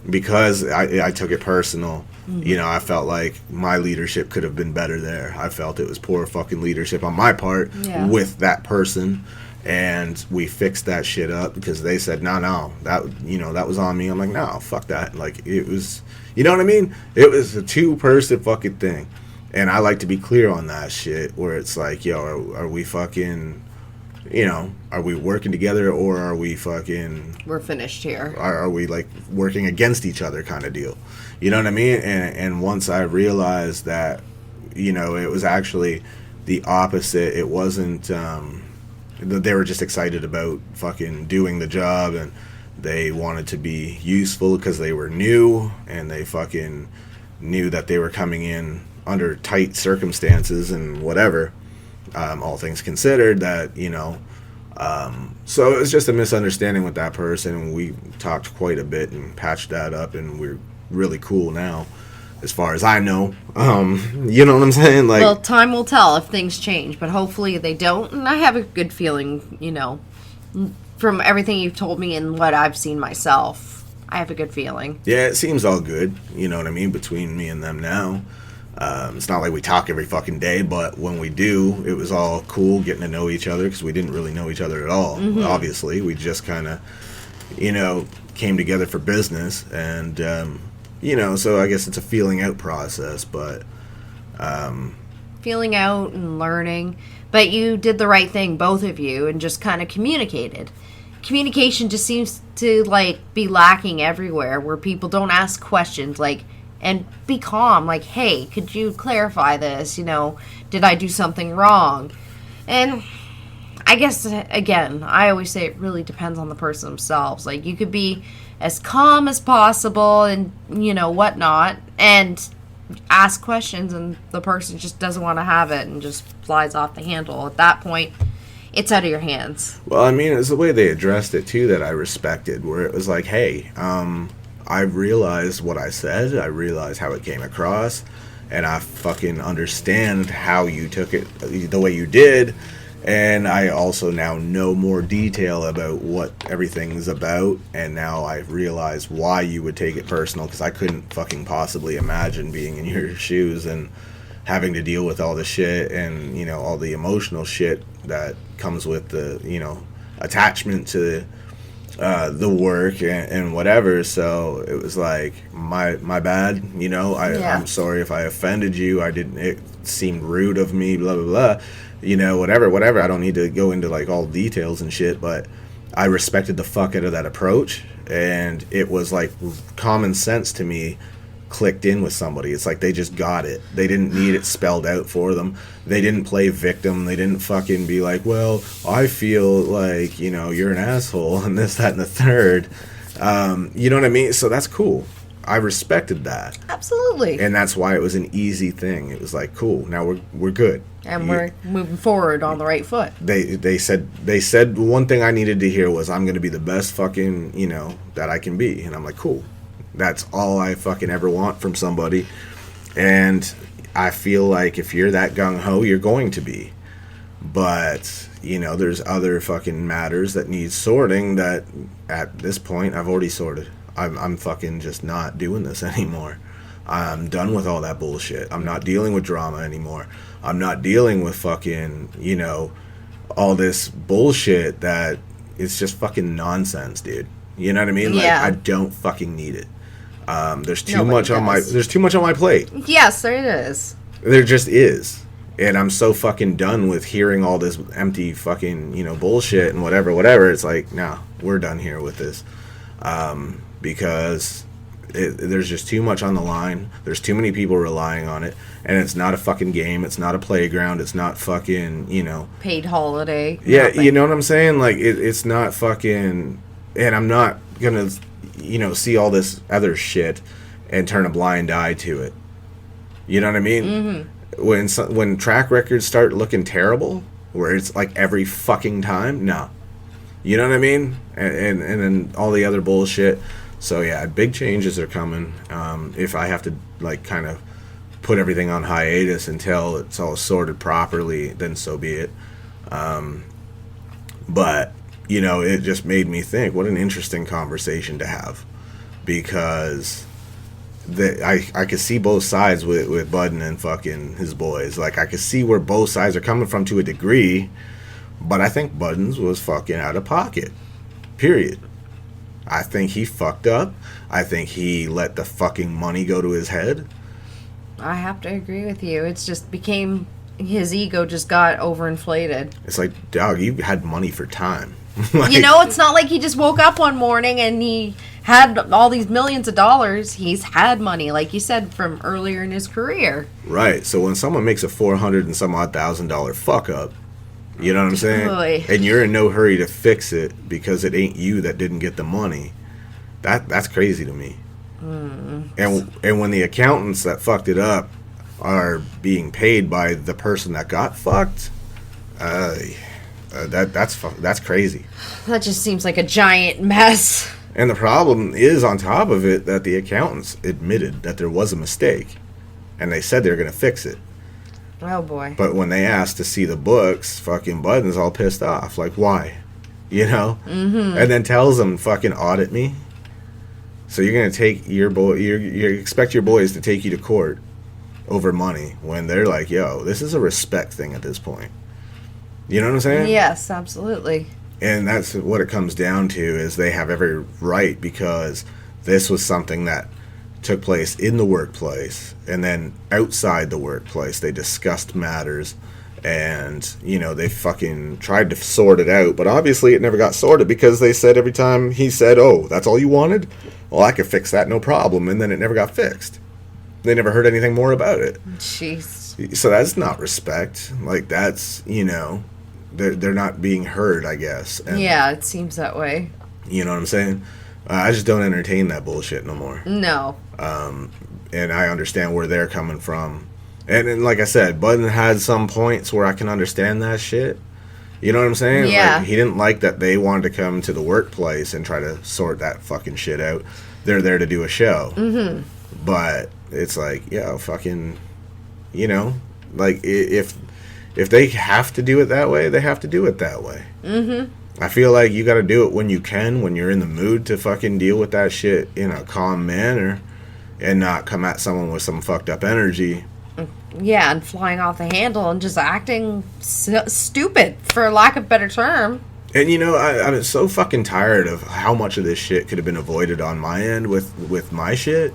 [SPEAKER 1] because I took it personal. I felt like my leadership could have been better there. I felt it was poor fucking leadership on my part with that person. And we fixed that shit up because they said, no, that was on me. I'm like, no, fuck that. Like, it was, you know what I mean? It was a two-person fucking thing. And I like to be clear on that shit, where it's like, yo, are we fucking, are we working together, or are we fucking...
[SPEAKER 3] We're finished here.
[SPEAKER 1] Are we, like, working against each other kind of deal? You know what I mean? And once I realized that, it was actually the opposite. It wasn't, they were just excited about fucking doing the job, and they wanted to be useful because they were new, and they fucking knew that they were coming in under tight circumstances and whatever, all things considered, that, so it was just a misunderstanding with that person. We talked quite a bit and patched that up, and we're really cool now. as far as I know. You know what I'm saying? Like,
[SPEAKER 3] Well, time will tell if things change, but hopefully they don't. And I have a good feeling, you know, from everything you've told me and what I've seen myself. I have a good feeling.
[SPEAKER 1] yeah, it seems all good. You know what I mean? Between me and them now. It's not like we talk every fucking day, but when we do, it was all cool getting to know each other because we didn't really know each other at all. Obviously, we just kind of, you know, came together for business, and you know, so I guess it's a feeling out process, but
[SPEAKER 3] Feeling out and learning. But you did the right thing, both of you, and just kind of communicated. Communication just seems to, like, be lacking everywhere, where people don't ask questions, like, and be calm, like, hey, could you clarify this? You know, did I do something wrong? And I guess, again, I always say it really depends on the person themselves. Like, you could be as calm as possible and, you know, whatnot, and ask questions, and the person just doesn't want to have it and just flies off the handle. At that point, it's out of your hands.
[SPEAKER 1] well, I mean, it's the way they addressed it too that I respected, where it was like, hey, I realized what I said, I realized how it came across, and I fucking understand how you took it the way you did, and I also now know more detail about what everything's about, and now I realize why you would take it personal, because I couldn't fucking possibly imagine being in your shoes and having to deal with all the shit and, you know, all the emotional shit that comes with the, you know, attachment to the work and whatever. So it was like my bad, you know. I'm sorry if I offended you. It seemed rude of me, blah blah blah, you know, whatever. I don't need to go into like all details and shit, but I respected the fuck out of that approach, and it was like common sense to me clicked in with somebody. It's like they just got it. They didn't need it spelled out for them. They didn't play victim. They didn't fucking be like, well, I feel like, you know, you're an asshole and this, that, and the third. You know what I mean? So that's cool. I respected that.
[SPEAKER 3] Absolutely.
[SPEAKER 1] And that's why it was an easy thing. It was like, cool, now we're good.
[SPEAKER 3] And we're moving forward on the right foot.
[SPEAKER 1] They said one thing I needed to hear was, I'm going to be the best fucking, you know, that I can be. And I'm like, cool. That's all I fucking ever want from somebody. And I feel like if you're that gung-ho, you're going to be. But, you know, there's other fucking matters that need sorting that at this point I've already sorted. I'm fucking just not doing this anymore. I'm done with all that bullshit. I'm not dealing with drama anymore. I'm not dealing with fucking, you know, all this bullshit that it's just fucking nonsense, dude. You know what I mean?
[SPEAKER 3] Yeah.
[SPEAKER 1] Like, I don't fucking need it. There's too
[SPEAKER 3] Nobody
[SPEAKER 1] much on
[SPEAKER 3] does.
[SPEAKER 1] there's too much on my plate.
[SPEAKER 3] Yes, there it is.
[SPEAKER 1] There just is. And I'm so fucking done with hearing all this empty fucking, you know, bullshit and whatever. It's like, no, we're done here with this. Because there's just too much on the line. There's too many people relying on it. And it's not a fucking game. It's not a playground. It's not fucking, you know.
[SPEAKER 3] Paid holiday.
[SPEAKER 1] Yeah,
[SPEAKER 3] nothing.
[SPEAKER 1] you know what I'm saying? Like, it's not fucking... And I'm not gonna, you know, see all this other shit and turn a blind eye to it. You know what I mean? Mm-hmm. When track records start looking terrible, where it's like every fucking time, no. You know what I mean? And then all the other bullshit. So yeah, big changes are coming. If I have to like kind of put everything on hiatus until it's all sorted properly, then so be it. But you know, it just made me think, what an interesting conversation to have, because I could see both sides with Budden and fucking his boys. Like, I could see where both sides are coming from to a degree, but I think Budden's was fucking out of pocket. Period. I think he fucked up. I think he let the fucking money go to his head.
[SPEAKER 3] I have to agree with you. It's just became, his ego just got overinflated.
[SPEAKER 1] It's like, dog, you had money for time. Like,
[SPEAKER 3] You know, it's not like he just woke up one morning and he had all these millions of dollars. He's had money, like you said, from earlier in his career.
[SPEAKER 1] right. So when someone makes a $400 and some odd $1,000 fuck up, you know what I'm saying?
[SPEAKER 3] Oy.
[SPEAKER 1] And you're in no hurry to fix it because it ain't you that didn't get the money. That's crazy to me. And when the accountants that fucked it up are being paid by the person that got fucked, that's crazy.
[SPEAKER 3] That just seems like a giant mess.
[SPEAKER 1] And the problem is, on top of it, that the accountants admitted that there was a mistake. And they said they were going to fix it.
[SPEAKER 3] Oh, boy.
[SPEAKER 1] But when they asked to see the books, fucking Budden's all pissed off. Like, why? You know? Mm-hmm. And then tells them, fucking audit me. So you're going to take your boy, you expect your boys to take you to court over money when they're like, yo, this is a respect thing at this point. You know what I'm saying?
[SPEAKER 3] Yes, absolutely.
[SPEAKER 1] And that's what it comes down to, is they have every right, because this was something that took place in the workplace, and then outside the workplace they discussed matters, and, you know, they fucking tried to sort it out, but obviously it never got sorted, because they said every time he said, oh, that's all you wanted? Well, I could fix that, no problem, and then it never got fixed. They never heard anything more about it.
[SPEAKER 3] Jeez.
[SPEAKER 1] So that's not respect. Like, that's, you know, they're not being heard, I guess. And,
[SPEAKER 3] yeah, it seems that way.
[SPEAKER 1] you know what I'm saying? I just don't entertain that bullshit no more.
[SPEAKER 3] No.
[SPEAKER 1] And I understand where they're coming from. And like I said, Budden had some points where I can understand that shit. You know what I'm saying?
[SPEAKER 3] Yeah.
[SPEAKER 1] Like, he didn't like that they wanted to come to the workplace and try to sort that fucking shit out. They're there to do a show. Mm-hmm. But it's like, yeah, fucking, you know, like, if they have to do it that way, they have to do it that way. Mm-hmm. I feel like you got to do it when you can, when you're in the mood to fucking deal with that shit in a calm manner, and not come at someone with some fucked up energy.
[SPEAKER 3] Yeah, and flying off the handle and just acting stupid, for lack of a better term.
[SPEAKER 1] And, you know, I'm so fucking tired of how much of this shit could have been avoided on my end with my shit.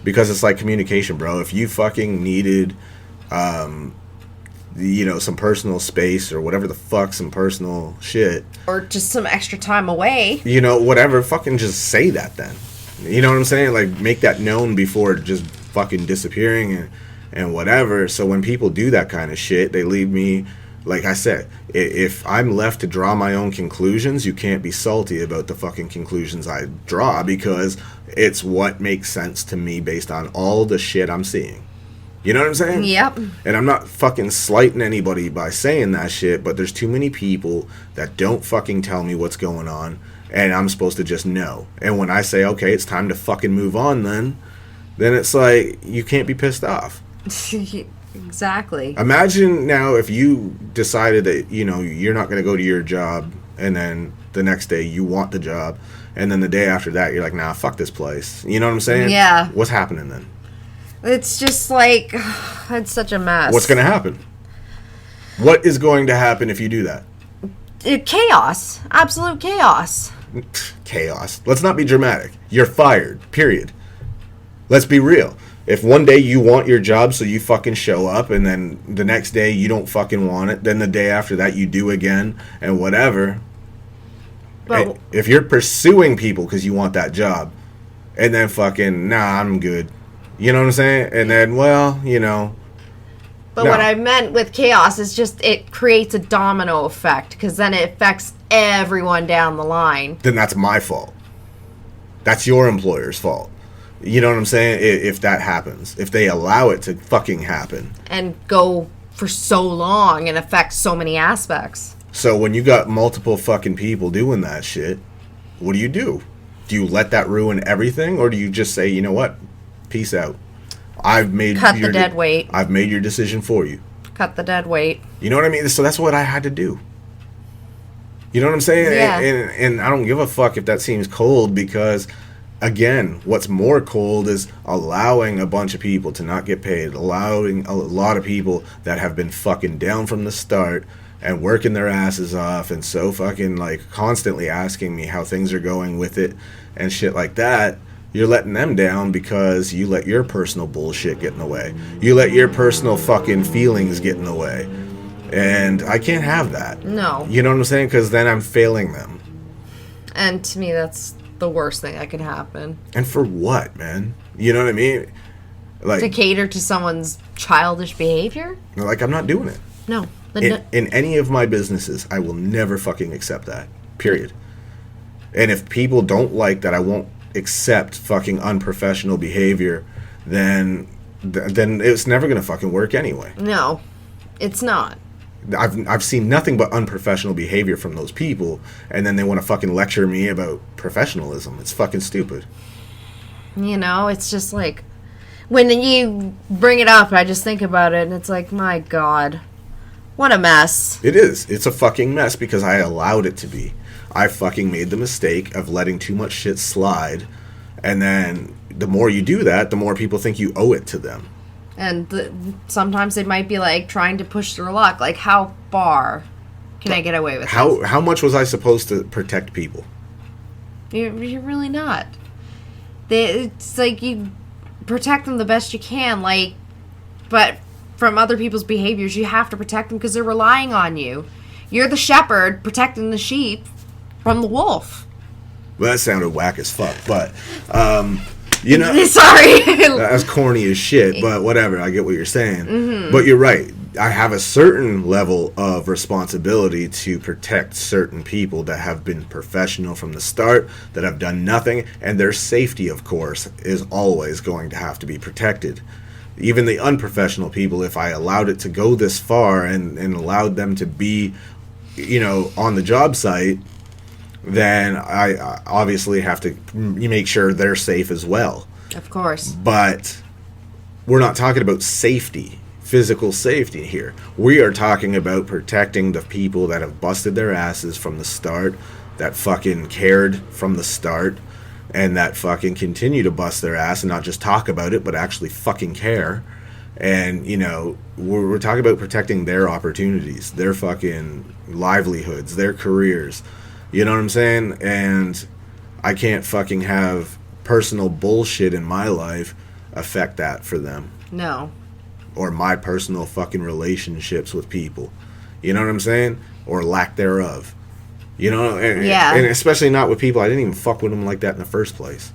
[SPEAKER 1] Because it's like communication, bro. If you fucking needed, you know, some personal space or whatever the fuck, some personal shit.
[SPEAKER 3] Or just some extra time away.
[SPEAKER 1] You know, whatever, fucking just say that then. You know what I'm saying? Like, make that known before just fucking disappearing and whatever. So when people do that kind of shit, they leave me, like I said, if I'm left to draw my own conclusions, you can't be salty about the fucking conclusions I draw, because it's what makes sense to me based on all the shit I'm seeing. You know what I'm saying?
[SPEAKER 3] Yep.
[SPEAKER 1] And I'm not fucking slighting anybody by saying that shit, but there's too many people that don't fucking tell me what's going on, and I'm supposed to just know. And when I say, okay, it's time to fucking move on, then it's like, you can't be pissed off.
[SPEAKER 3] Exactly.
[SPEAKER 1] Imagine now if you decided that, you know, you're not going to go to your job, and then the next day you want the job, and then the day after that you're like, nah, fuck this place. You know what I'm saying?
[SPEAKER 3] Yeah.
[SPEAKER 1] What's happening then?
[SPEAKER 3] It's just like, it's such a mess.
[SPEAKER 1] What's going to happen? What is going to happen if you do that?
[SPEAKER 3] Chaos. Absolute chaos.
[SPEAKER 1] Chaos. Let's not be dramatic. You're fired. Period. Let's be real. If one day you want your job, so you fucking show up, and then the next day you don't fucking want it, then the day after that you do again, and whatever.
[SPEAKER 3] But
[SPEAKER 1] if you're pursuing people because you want that job, and then fucking, nah, I'm good. You know what I'm saying? And then, well, you know.
[SPEAKER 3] But
[SPEAKER 1] no.
[SPEAKER 3] what I meant with chaos is just it creates a domino effect, because then it affects everyone down the line.
[SPEAKER 1] Then that's my fault. That's your employer's fault. You know what I'm saying? If that happens. If they allow it to fucking happen.
[SPEAKER 3] And go for so long and affect so many aspects.
[SPEAKER 1] So when you got multiple fucking people doing that shit, what do? Do you let that ruin everything? Or do you just say, you know what? Peace out. I've made
[SPEAKER 3] Cut the dead weight.
[SPEAKER 1] I've made your decision for you.
[SPEAKER 3] Cut the dead weight.
[SPEAKER 1] You know what I mean? So that's what I had to do. You know what I'm saying?
[SPEAKER 3] Yeah.
[SPEAKER 1] And I don't give a fuck if that seems cold, because, again, what's more cold is allowing a bunch of people to not get paid, allowing a lot of people that have been fucking down from the start and working their asses off, and so fucking, like, constantly asking me how things are going with it and shit like that. You're letting them down because you let your personal bullshit get in the way. You let your personal fucking feelings get in the way. And I can't have that.
[SPEAKER 3] No.
[SPEAKER 1] You know what I'm saying? Because then I'm failing them.
[SPEAKER 3] And to me, that's the worst thing that could happen.
[SPEAKER 1] And for what, man? You know what I mean? Like,
[SPEAKER 3] to cater to someone's childish behavior?
[SPEAKER 1] Like, I'm not doing it.
[SPEAKER 3] No.
[SPEAKER 1] In any of my businesses, I will never fucking accept that. Period. And if people don't like that, I won't accept fucking unprofessional behavior, then it's never gonna fucking work anyway.
[SPEAKER 3] No, it's not.
[SPEAKER 1] I've seen nothing but unprofessional behavior from those people, and then they want to fucking lecture me about professionalism. It's fucking stupid.
[SPEAKER 3] You know, it's just like, when you bring it up, I just think about it, and it's like, my God, what a mess.
[SPEAKER 1] It is. It's a fucking mess because I allowed it to be. I fucking made the mistake of letting too much shit slide, and then the more you do that, the more people think you owe it to them.
[SPEAKER 3] And sometimes they might be like trying to push their luck. Like, how far can I get away with this?
[SPEAKER 1] How much was I supposed to protect people?
[SPEAKER 3] You're really not. It's like you protect them the best you can, like, but from other people's behaviors, you have to protect them because they're relying on you. You're the shepherd protecting the sheep from the wolf.
[SPEAKER 1] Well, that sounded whack as fuck, but you know,
[SPEAKER 3] sorry,
[SPEAKER 1] that's corny as shit. But whatever, I get what you're saying. But you're right. I have a certain level of responsibility to protect certain people that have been professional from the start, that have done nothing, and their safety, of course, is always going to have to be protected. Even the unprofessional people, if I allowed it to go this far and allowed them to be, you know, on the job site, then I obviously have to make sure they're safe as well.
[SPEAKER 3] Of course.
[SPEAKER 1] But we're not talking about safety, physical safety here. We are talking about protecting the people that have busted their asses from the start, that fucking cared from the start, and that fucking continue to bust their ass and not just talk about it, but actually fucking care. And, you know, we're talking about protecting their opportunities, their fucking livelihoods, their careers. You know what I'm saying? And I can't fucking have personal bullshit in my life affect that for them.
[SPEAKER 3] No.
[SPEAKER 1] Or my personal fucking relationships with people. You know what I'm saying? Or lack thereof. You know? And especially not with people. I didn't even fuck with them like that in the first place.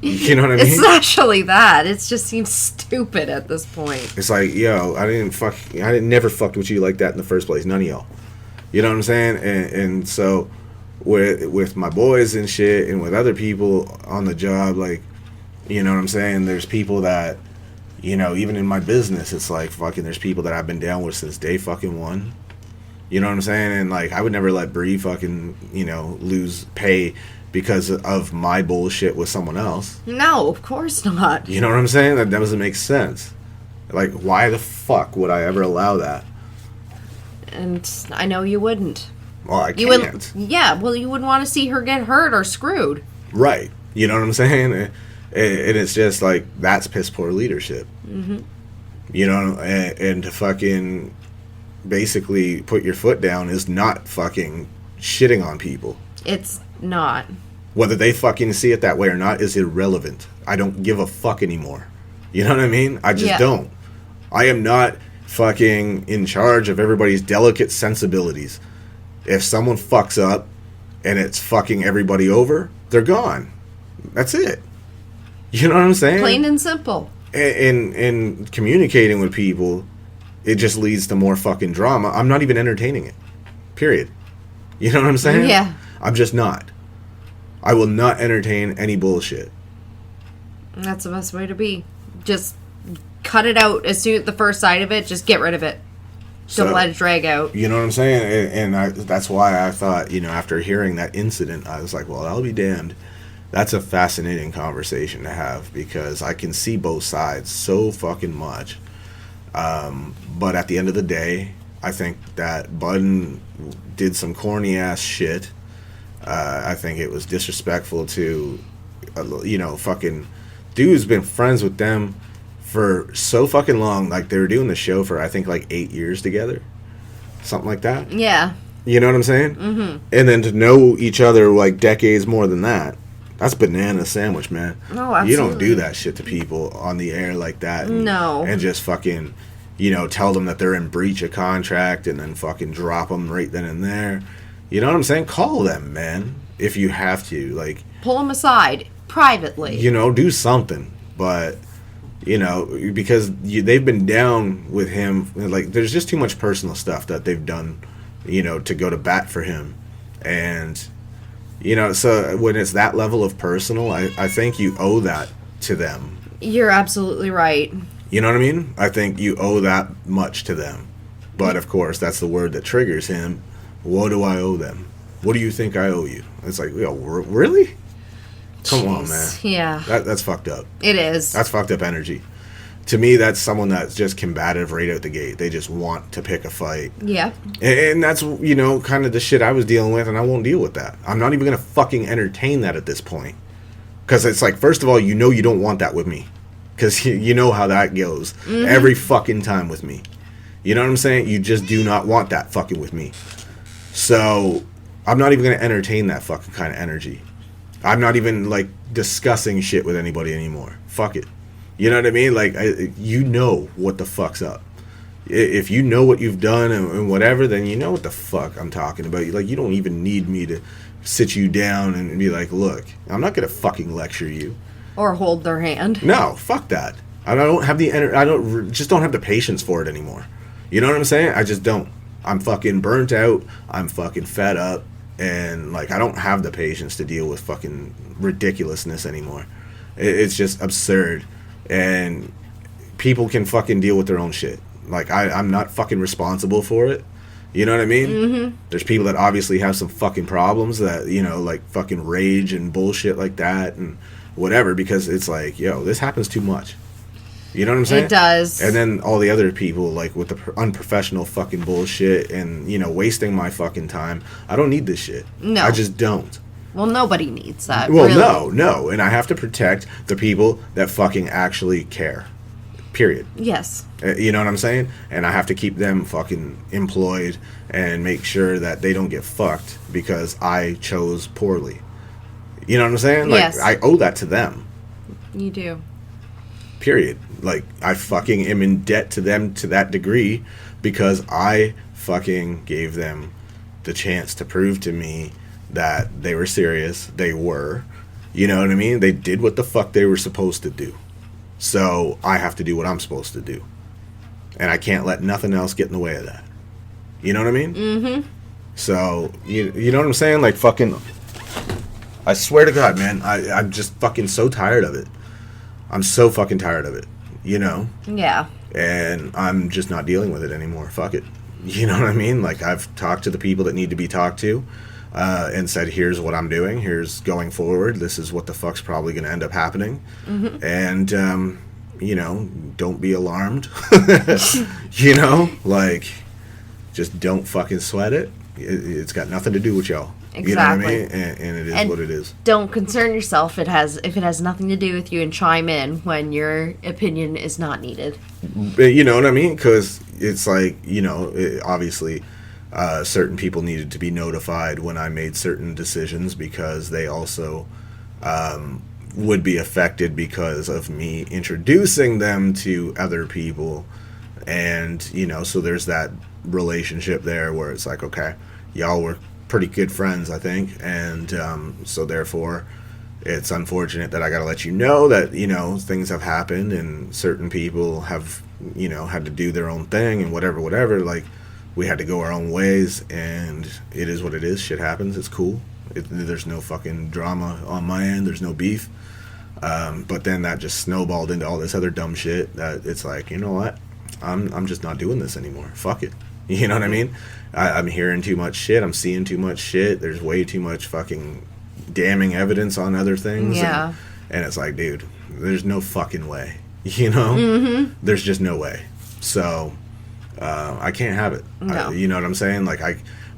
[SPEAKER 1] You know what I mean?
[SPEAKER 3] It's actually that. It just seems stupid at this point.
[SPEAKER 1] It's like, yo, I never fucked with you like that in the first place. None of y'all. You know what I'm saying? And so with my boys and shit and with other people on the job, like, you know what I'm saying? There's people that, you know, even in my business, it's like fucking there's people that I've been down with since day fucking one. You know what I'm saying? And like, I would never let Bree fucking, you know, lose pay because of my bullshit with someone else.
[SPEAKER 3] No, of course not.
[SPEAKER 1] You know what I'm saying? That doesn't make sense. Like, why the fuck would I ever allow that?
[SPEAKER 3] And I know you wouldn't.
[SPEAKER 1] Well, I can't.
[SPEAKER 3] You wouldn't want to see her get hurt or screwed.
[SPEAKER 1] Right. You know what I'm saying? And it's just like, that's piss poor leadership. Mm-hmm. You know, and to fucking basically put your foot down is not fucking shitting on people.
[SPEAKER 3] It's not.
[SPEAKER 1] Whether they fucking see it that way or not is irrelevant. I don't give a fuck anymore. You know what I mean? I just don't. I am not fucking in charge of everybody's delicate sensibilities. If someone fucks up and it's fucking everybody over, they're gone. That's it. You know what I'm saying?
[SPEAKER 3] Plain and simple.
[SPEAKER 1] And communicating with people, it just leads to more fucking drama. I'm not even entertaining it. Period. You know what I'm saying?
[SPEAKER 3] Yeah.
[SPEAKER 1] I'm just not. I will not entertain any bullshit.
[SPEAKER 3] That's the best way to be. Just cut it out as soon as the first sight of it. Just get rid of it. Don't let it drag out.
[SPEAKER 1] You know what I'm saying? And that's why I thought, you know, after hearing that incident, I was like, well, I'll be damned. That's a fascinating conversation to have because I can see both sides so fucking much. But at the end of the day, I think that Budden did some corny ass shit. I think it was disrespectful to, you know, fucking dude's been friends with them for so fucking long. Like, they were doing the show for, I think, like 8 years together. Something like that.
[SPEAKER 3] Yeah.
[SPEAKER 1] You know what I'm saying? Mm-hmm. And then to know each other, like, decades more than that. That's banana sandwich, man.
[SPEAKER 3] Oh, absolutely.
[SPEAKER 1] You don't do that shit to people on the air like that.
[SPEAKER 3] No.
[SPEAKER 1] And just fucking, you know, tell them that they're in breach of contract and then fucking drop them right then and there. You know what I'm saying? Call them, man, if you have to. Like,
[SPEAKER 3] pull them aside privately.
[SPEAKER 1] You know, do something. But, you know, because they've been down with him. Like, there's just too much personal stuff that they've done, you know, to go to bat for him. And, you know, so when it's that level of personal, I think you owe that to them.
[SPEAKER 3] You're absolutely right.
[SPEAKER 1] You know what I mean? I think you owe that much to them. But of course, that's the word that triggers him. What do I owe them? What do you think I owe you? It's like, yo, really? Come on, man.
[SPEAKER 3] Yeah.
[SPEAKER 1] That's fucked up.
[SPEAKER 3] It is.
[SPEAKER 1] That's fucked up energy. To me, that's someone that's just combative right out the gate. They just want to pick a fight.
[SPEAKER 3] Yeah.
[SPEAKER 1] And that's, you know, kind of the shit I was dealing with, and I won't deal with that. I'm not even going to fucking entertain that at this point. Because it's like, first of all, you know you don't want that with me. Because you know how that goes. Mm-hmm. Every fucking time with me. You know what I'm saying? You just do not want that fucking with me. So, I'm not even going to entertain that fucking kind of energy. I'm not even, like, discussing shit with anybody anymore. Fuck it. You know what I mean? Like, you know what the fuck's up. If you know what you've done and whatever, then you know what the fuck I'm talking about. Like, you don't even need me to sit you down and be like, look, I'm not going to fucking lecture you.
[SPEAKER 3] Or hold their hand.
[SPEAKER 1] No, fuck that. I don't have the just don't have the patience for it anymore. You know what I'm saying? I just don't. I'm fucking burnt out. I'm fucking fed up. And, like, I don't have the patience to deal with fucking ridiculousness anymore. It's just absurd. And people can fucking deal with their own shit. Like, I'm not fucking responsible for it. You know what I mean? Mm-hmm. There's people that obviously have some fucking problems that, you know, like fucking rage and bullshit like that and whatever, because it's like, yo, this happens too much. You know what I'm saying?
[SPEAKER 3] It does.
[SPEAKER 1] And then all the other people, like, with the unprofessional fucking bullshit and, you know, wasting my fucking time. I don't need this shit. No. I just don't.
[SPEAKER 3] Well, nobody needs that.
[SPEAKER 1] Well,
[SPEAKER 3] really.
[SPEAKER 1] no. And I have to protect the people that fucking actually care. Period.
[SPEAKER 3] Yes.
[SPEAKER 1] You know what I'm saying? And I have to keep them fucking employed and make sure that they don't get fucked because I chose poorly. You know what I'm saying? Like,
[SPEAKER 3] yes.
[SPEAKER 1] I owe that to them.
[SPEAKER 3] You do.
[SPEAKER 1] Period. Like, I fucking am in debt to them to that degree because I fucking gave them the chance to prove to me that they were serious. They were. You know what I mean? They did what the fuck they were supposed to do. So I have to do what I'm supposed to do. And I can't let nothing else get in the way of that. You know what I mean? Mm-hmm. So, you know what I'm saying? Like, fucking, I swear to God, man, I'm just fucking so tired of it. I'm so fucking tired of it. You know?
[SPEAKER 3] Yeah.
[SPEAKER 1] And I'm just not dealing with it anymore. Fuck it. You know what I mean? Like, I've talked to the people that need to be talked to. And said, here's what I'm doing. Here's going forward. This is what the fuck's probably going to end up happening. Mm-hmm. And, you know, don't be alarmed. You know? Like, just don't fucking sweat it. It's got nothing to do with y'all.
[SPEAKER 3] Exactly.
[SPEAKER 1] You know what I mean? And it is what it is.
[SPEAKER 3] Don't concern yourself if it has nothing to do with you, and chime in when your opinion is not needed.
[SPEAKER 1] You know what I mean? Because it's like, you know, obviously... certain people needed to be notified when I made certain decisions because they also would be affected because of me introducing them to other people. And, you know, so there's that relationship there where it's like, okay, y'all were pretty good friends, I think. And so therefore, it's unfortunate that I got to let you know that, you know, things have happened and certain people have, you know, had to do their own thing and whatever, like, we had to go our own ways, and it is what it is. Shit happens. It's cool. There's no fucking drama on my end. There's no beef. But then that just snowballed into all this other dumb shit that it's like, you know what? I'm just not doing this anymore. Fuck it. You know what I mean? I'm hearing too much shit. I'm seeing too much shit. There's way too much fucking damning evidence on other things.
[SPEAKER 3] Yeah.
[SPEAKER 1] And it's like, dude, there's no fucking way. You know? Mm-hmm. There's just no way. So... I can't have it.
[SPEAKER 3] No.
[SPEAKER 1] You know what I'm saying? Like,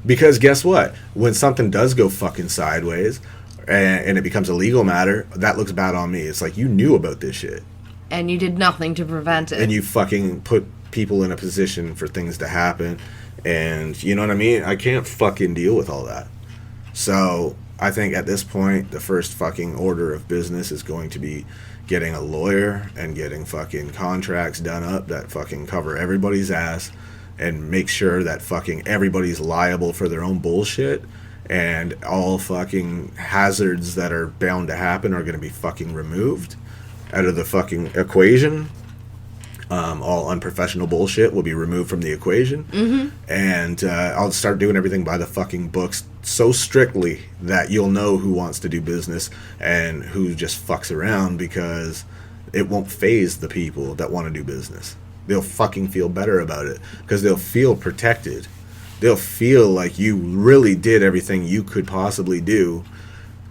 [SPEAKER 1] because guess what? When something does go fucking sideways and it becomes a legal matter, that looks bad on me. It's like, you knew about this shit.
[SPEAKER 3] And you did nothing to prevent it.
[SPEAKER 1] And you fucking put people in a position for things to happen. And, you know what I mean? I can't fucking deal with all that. So, I think at this point, the first fucking order of business is going to be getting a lawyer and getting fucking contracts done up that fucking cover everybody's ass and make sure that fucking everybody's liable for their own bullshit and all fucking hazards that are bound to happen are going to be fucking removed out of the fucking equation. All unprofessional bullshit will be removed from the equation. Mm-hmm. And I'll start doing everything by the fucking books so strictly that you'll know who wants to do business and who just fucks around because it won't faze the people that want to do business. They'll fucking feel better about it because they'll feel protected. They'll feel like you really did everything you could possibly do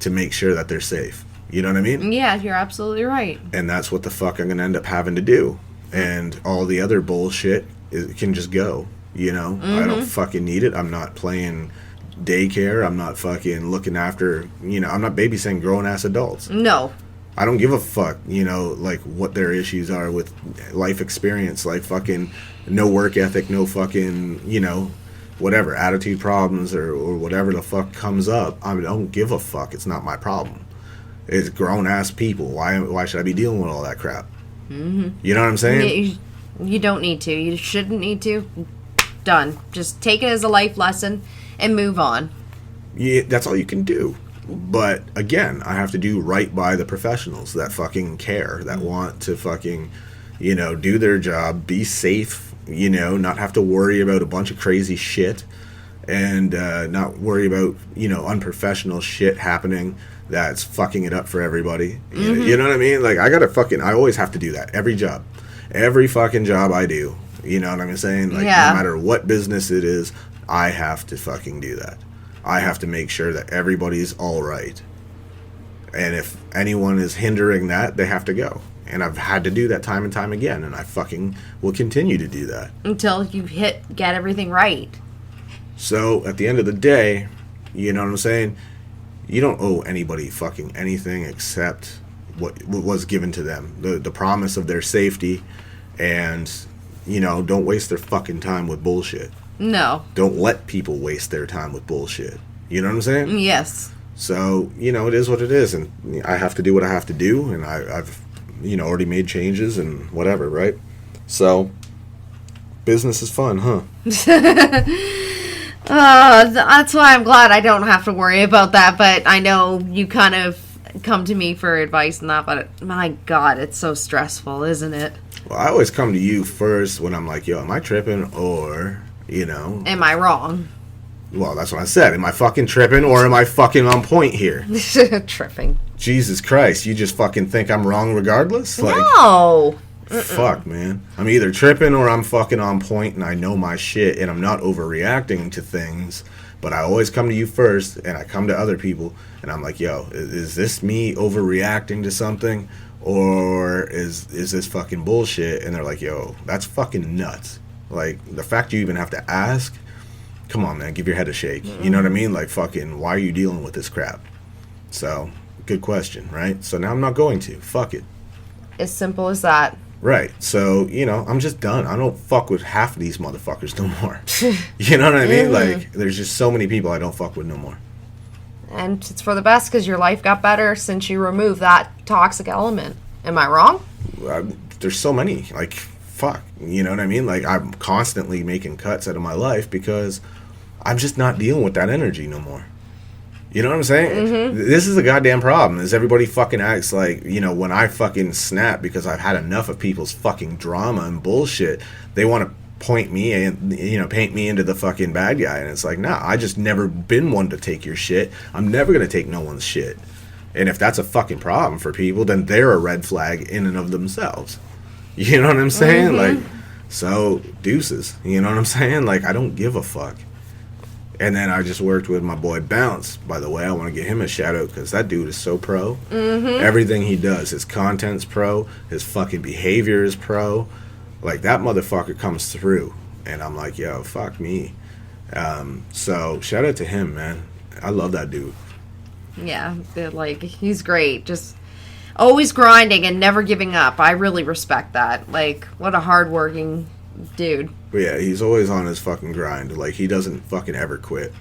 [SPEAKER 1] to make sure that they're safe. You know what I mean?
[SPEAKER 3] Yeah, you're absolutely right.
[SPEAKER 1] And that's what the fuck I'm going to end up having to do. And all the other bullshit can just go. You know? I don't fucking need it. I'm not playing daycare. I'm not fucking looking after, I'm not babysitting grown-ass adults.
[SPEAKER 3] No.
[SPEAKER 1] I don't give a fuck, like what their issues are with life experience. Like fucking no work ethic, no fucking, whatever, attitude problems or whatever the fuck comes up. I don't give a fuck. It's not my problem. It's grown-ass people. Why should I be dealing with all that crap? Mm-hmm. You know what I'm saying?
[SPEAKER 3] You don't need to. You shouldn't need to. Done. Just take it as a life lesson and move on.
[SPEAKER 1] Yeah, that's all you can do. But, again, I have to do right by the professionals that fucking care, that want to fucking, do their job, be safe, not have to worry about a bunch of crazy shit, and not worry about, unprofessional shit happening that's fucking it up for everybody. You know what I mean? Like, I always have to do that. Every job. Every fucking job I do. You know what I'm saying? Like, no matter what business it is, I have to fucking do that. I have to make sure that everybody's all right. And if anyone is hindering that, they have to go. And I've had to do that time and time again, and I fucking will continue to do that.
[SPEAKER 3] Until you get everything right.
[SPEAKER 1] So, at the end of the day, you know what I'm saying? You don't owe anybody fucking anything except what was given to them. The promise of their safety, and, don't waste their fucking time with bullshit.
[SPEAKER 3] No.
[SPEAKER 1] Don't let people waste their time with bullshit. You know what I'm saying?
[SPEAKER 3] Yes.
[SPEAKER 1] So, it is what it is, and I have to do what I have to do, and I've already made changes and whatever, right? So, business is fun, huh?
[SPEAKER 3] That's why I'm glad I don't have to worry about that, but I know you kind of come to me for advice and that, but my God, it's so stressful, isn't it?
[SPEAKER 1] Well, I always come to you first when I'm like, yo, am I tripping, or...
[SPEAKER 3] Am I wrong?
[SPEAKER 1] Well, that's what I said. Am I fucking tripping or am I fucking on point here?
[SPEAKER 3] Tripping.
[SPEAKER 1] Jesus Christ, you just fucking think I'm wrong regardless? Like,
[SPEAKER 3] no.
[SPEAKER 1] Fuck, man. I'm either tripping or I'm fucking on point and I know my shit and I'm not overreacting to things. But I always come to you first and I come to other people and I'm like, yo, is this me overreacting to something? Or is this fucking bullshit? And they're like, yo, that's fucking nuts. Like, the fact you even have to ask, come on, man, give your head a shake. You know what I mean? Like, fucking, why are you dealing with this crap? So, good question, right? So now I'm not going to. Fuck it.
[SPEAKER 3] As simple as that.
[SPEAKER 1] Right. So, I'm just done. I don't fuck with half of these motherfuckers no more. You know what I mean? Like, there's just so many people I don't fuck with no more.
[SPEAKER 3] And it's for the best because your life got better since you removed that toxic element. Am I wrong?
[SPEAKER 1] There's so many. Like... fuck, you know what I mean? Like, I'm constantly making cuts out of my life because I'm just not dealing with that energy no more. You know what I'm saying? This is a goddamn problem, is everybody fucking acts like, when I fucking snap because I've had enough of people's fucking drama and bullshit, they want to point me and, paint me into the fucking bad guy. And it's like, nah, I just never been one to take your shit. I'm never going to take no one's shit. And if that's a fucking problem for people, then they're a red flag in and of themselves. You know what I'm saying? Like, so, deuces. You know what I'm saying? Like, I don't give a fuck. And then I just worked with my boy Bounce, by the way. I want to give him a shout out because that dude is so pro. Everything he does, his content's pro, his fucking behavior is pro. Like, that motherfucker comes through. And I'm like, yo, fuck me. So, shout out to him, man. I love that dude.
[SPEAKER 3] Yeah, like, he's great. Just... always grinding and never giving up. I really respect that. Like, what a hardworking dude.
[SPEAKER 1] But yeah, he's always on his fucking grind. Like, he doesn't fucking ever quit.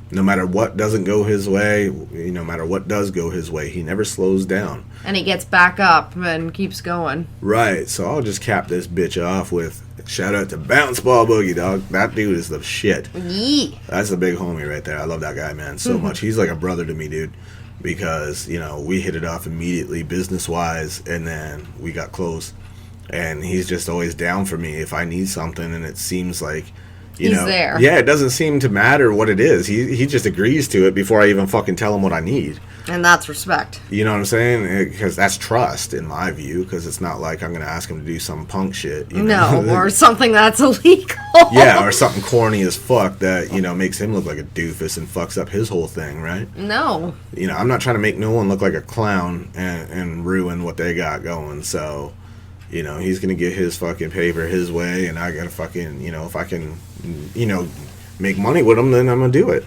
[SPEAKER 1] No matter what doesn't go his way, no matter what does go his way, he never slows down.
[SPEAKER 3] And he gets back up and keeps going.
[SPEAKER 1] Right, so I'll just cap this bitch off with shout out to Bounce Ball Boogie, dog. That dude is the shit.
[SPEAKER 3] Yee.
[SPEAKER 1] That's a big homie right there. I love that guy, man, so much. He's like a brother to me, dude. Because, we hit it off immediately business-wise, and then we got close. And he's just always down for me if I need something, and it seems like, You
[SPEAKER 3] He's
[SPEAKER 1] know?
[SPEAKER 3] there.
[SPEAKER 1] Yeah, it doesn't seem to matter what it is. He just agrees to it before I even fucking tell him what I need.
[SPEAKER 3] And that's respect.
[SPEAKER 1] You know what I'm saying? Because that's trust, in my view, because it's not like I'm going to ask him to do some punk shit. You know?
[SPEAKER 3] No, or something that's illegal.
[SPEAKER 1] Yeah, or something corny as fuck that, you know, makes him look like a doofus and fucks up his whole thing, right?
[SPEAKER 3] No.
[SPEAKER 1] You know, I'm not trying to make no one look like a clown and ruin what they got going, so... You know, he's going to get his fucking paper his way, and I got to fucking, you know, if I can, you know, make money with him, then I'm going to do it.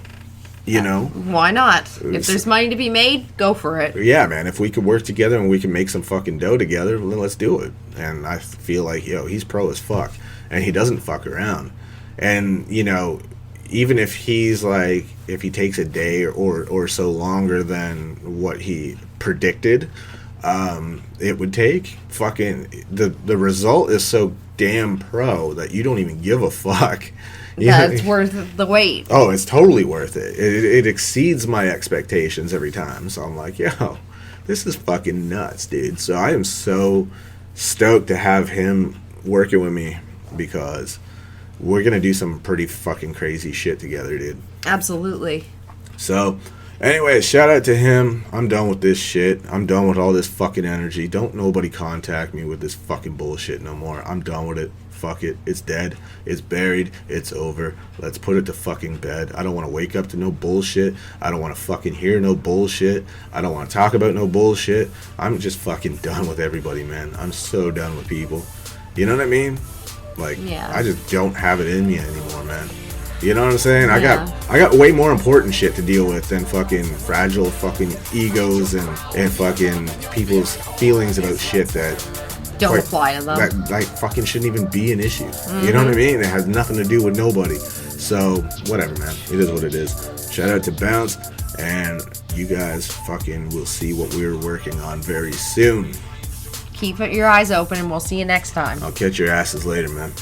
[SPEAKER 1] You know?
[SPEAKER 3] Why not? If there's money to be made, go for it.
[SPEAKER 1] Yeah, man. If we could work together and we can make some fucking dough together, then let's do it. And I feel like, he's pro as fuck. And he doesn't fuck around. And, you know, even if he's like, if he takes a day or so longer than what he predicted... it would take fucking the result is so damn pro that you don't even give a fuck.
[SPEAKER 3] It's worth the wait.
[SPEAKER 1] Oh, it's totally worth it. It exceeds my expectations every time. So I'm like, this is fucking nuts, dude. So I am so stoked to have him working with me because we're gonna do some pretty fucking crazy shit together, dude.
[SPEAKER 3] Absolutely.
[SPEAKER 1] So anyway, shout out to him. I'm done with this shit. I'm done with all this fucking energy. Don't nobody contact me with this fucking bullshit no more. I'm done with it. Fuck it. It's dead. It's buried. It's over. Let's put it to fucking bed. I don't want to wake up to no bullshit. I don't want to fucking hear no bullshit. I don't want to talk about no bullshit. I'm just fucking done with everybody, man. I'm so done with people. You know what I mean? Like,
[SPEAKER 3] yeah.
[SPEAKER 1] I just don't have it in me anymore, man. You know what I'm saying?
[SPEAKER 3] Yeah.
[SPEAKER 1] I got way more important shit to deal with than fucking fragile fucking egos and fucking people's feelings about shit that
[SPEAKER 3] don't apply to them.
[SPEAKER 1] That like fucking shouldn't even be an issue. Mm-hmm. You know what I mean? It has nothing to do with nobody. So whatever, man. It is what it is. Shout out to Bounce, and you guys fucking will see what we're working on very soon.
[SPEAKER 3] Keep your eyes open, and we'll see you next time.
[SPEAKER 1] I'll catch your asses later, man.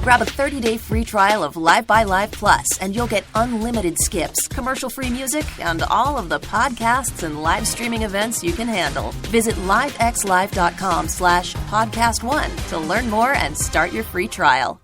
[SPEAKER 4] Grab a 30-day free trial of Live by Live Plus, and you'll get unlimited skips, commercial-free music, and all of the podcasts and live streaming events you can handle. Visit livexlive.com/podcast1 to learn more and start your free trial.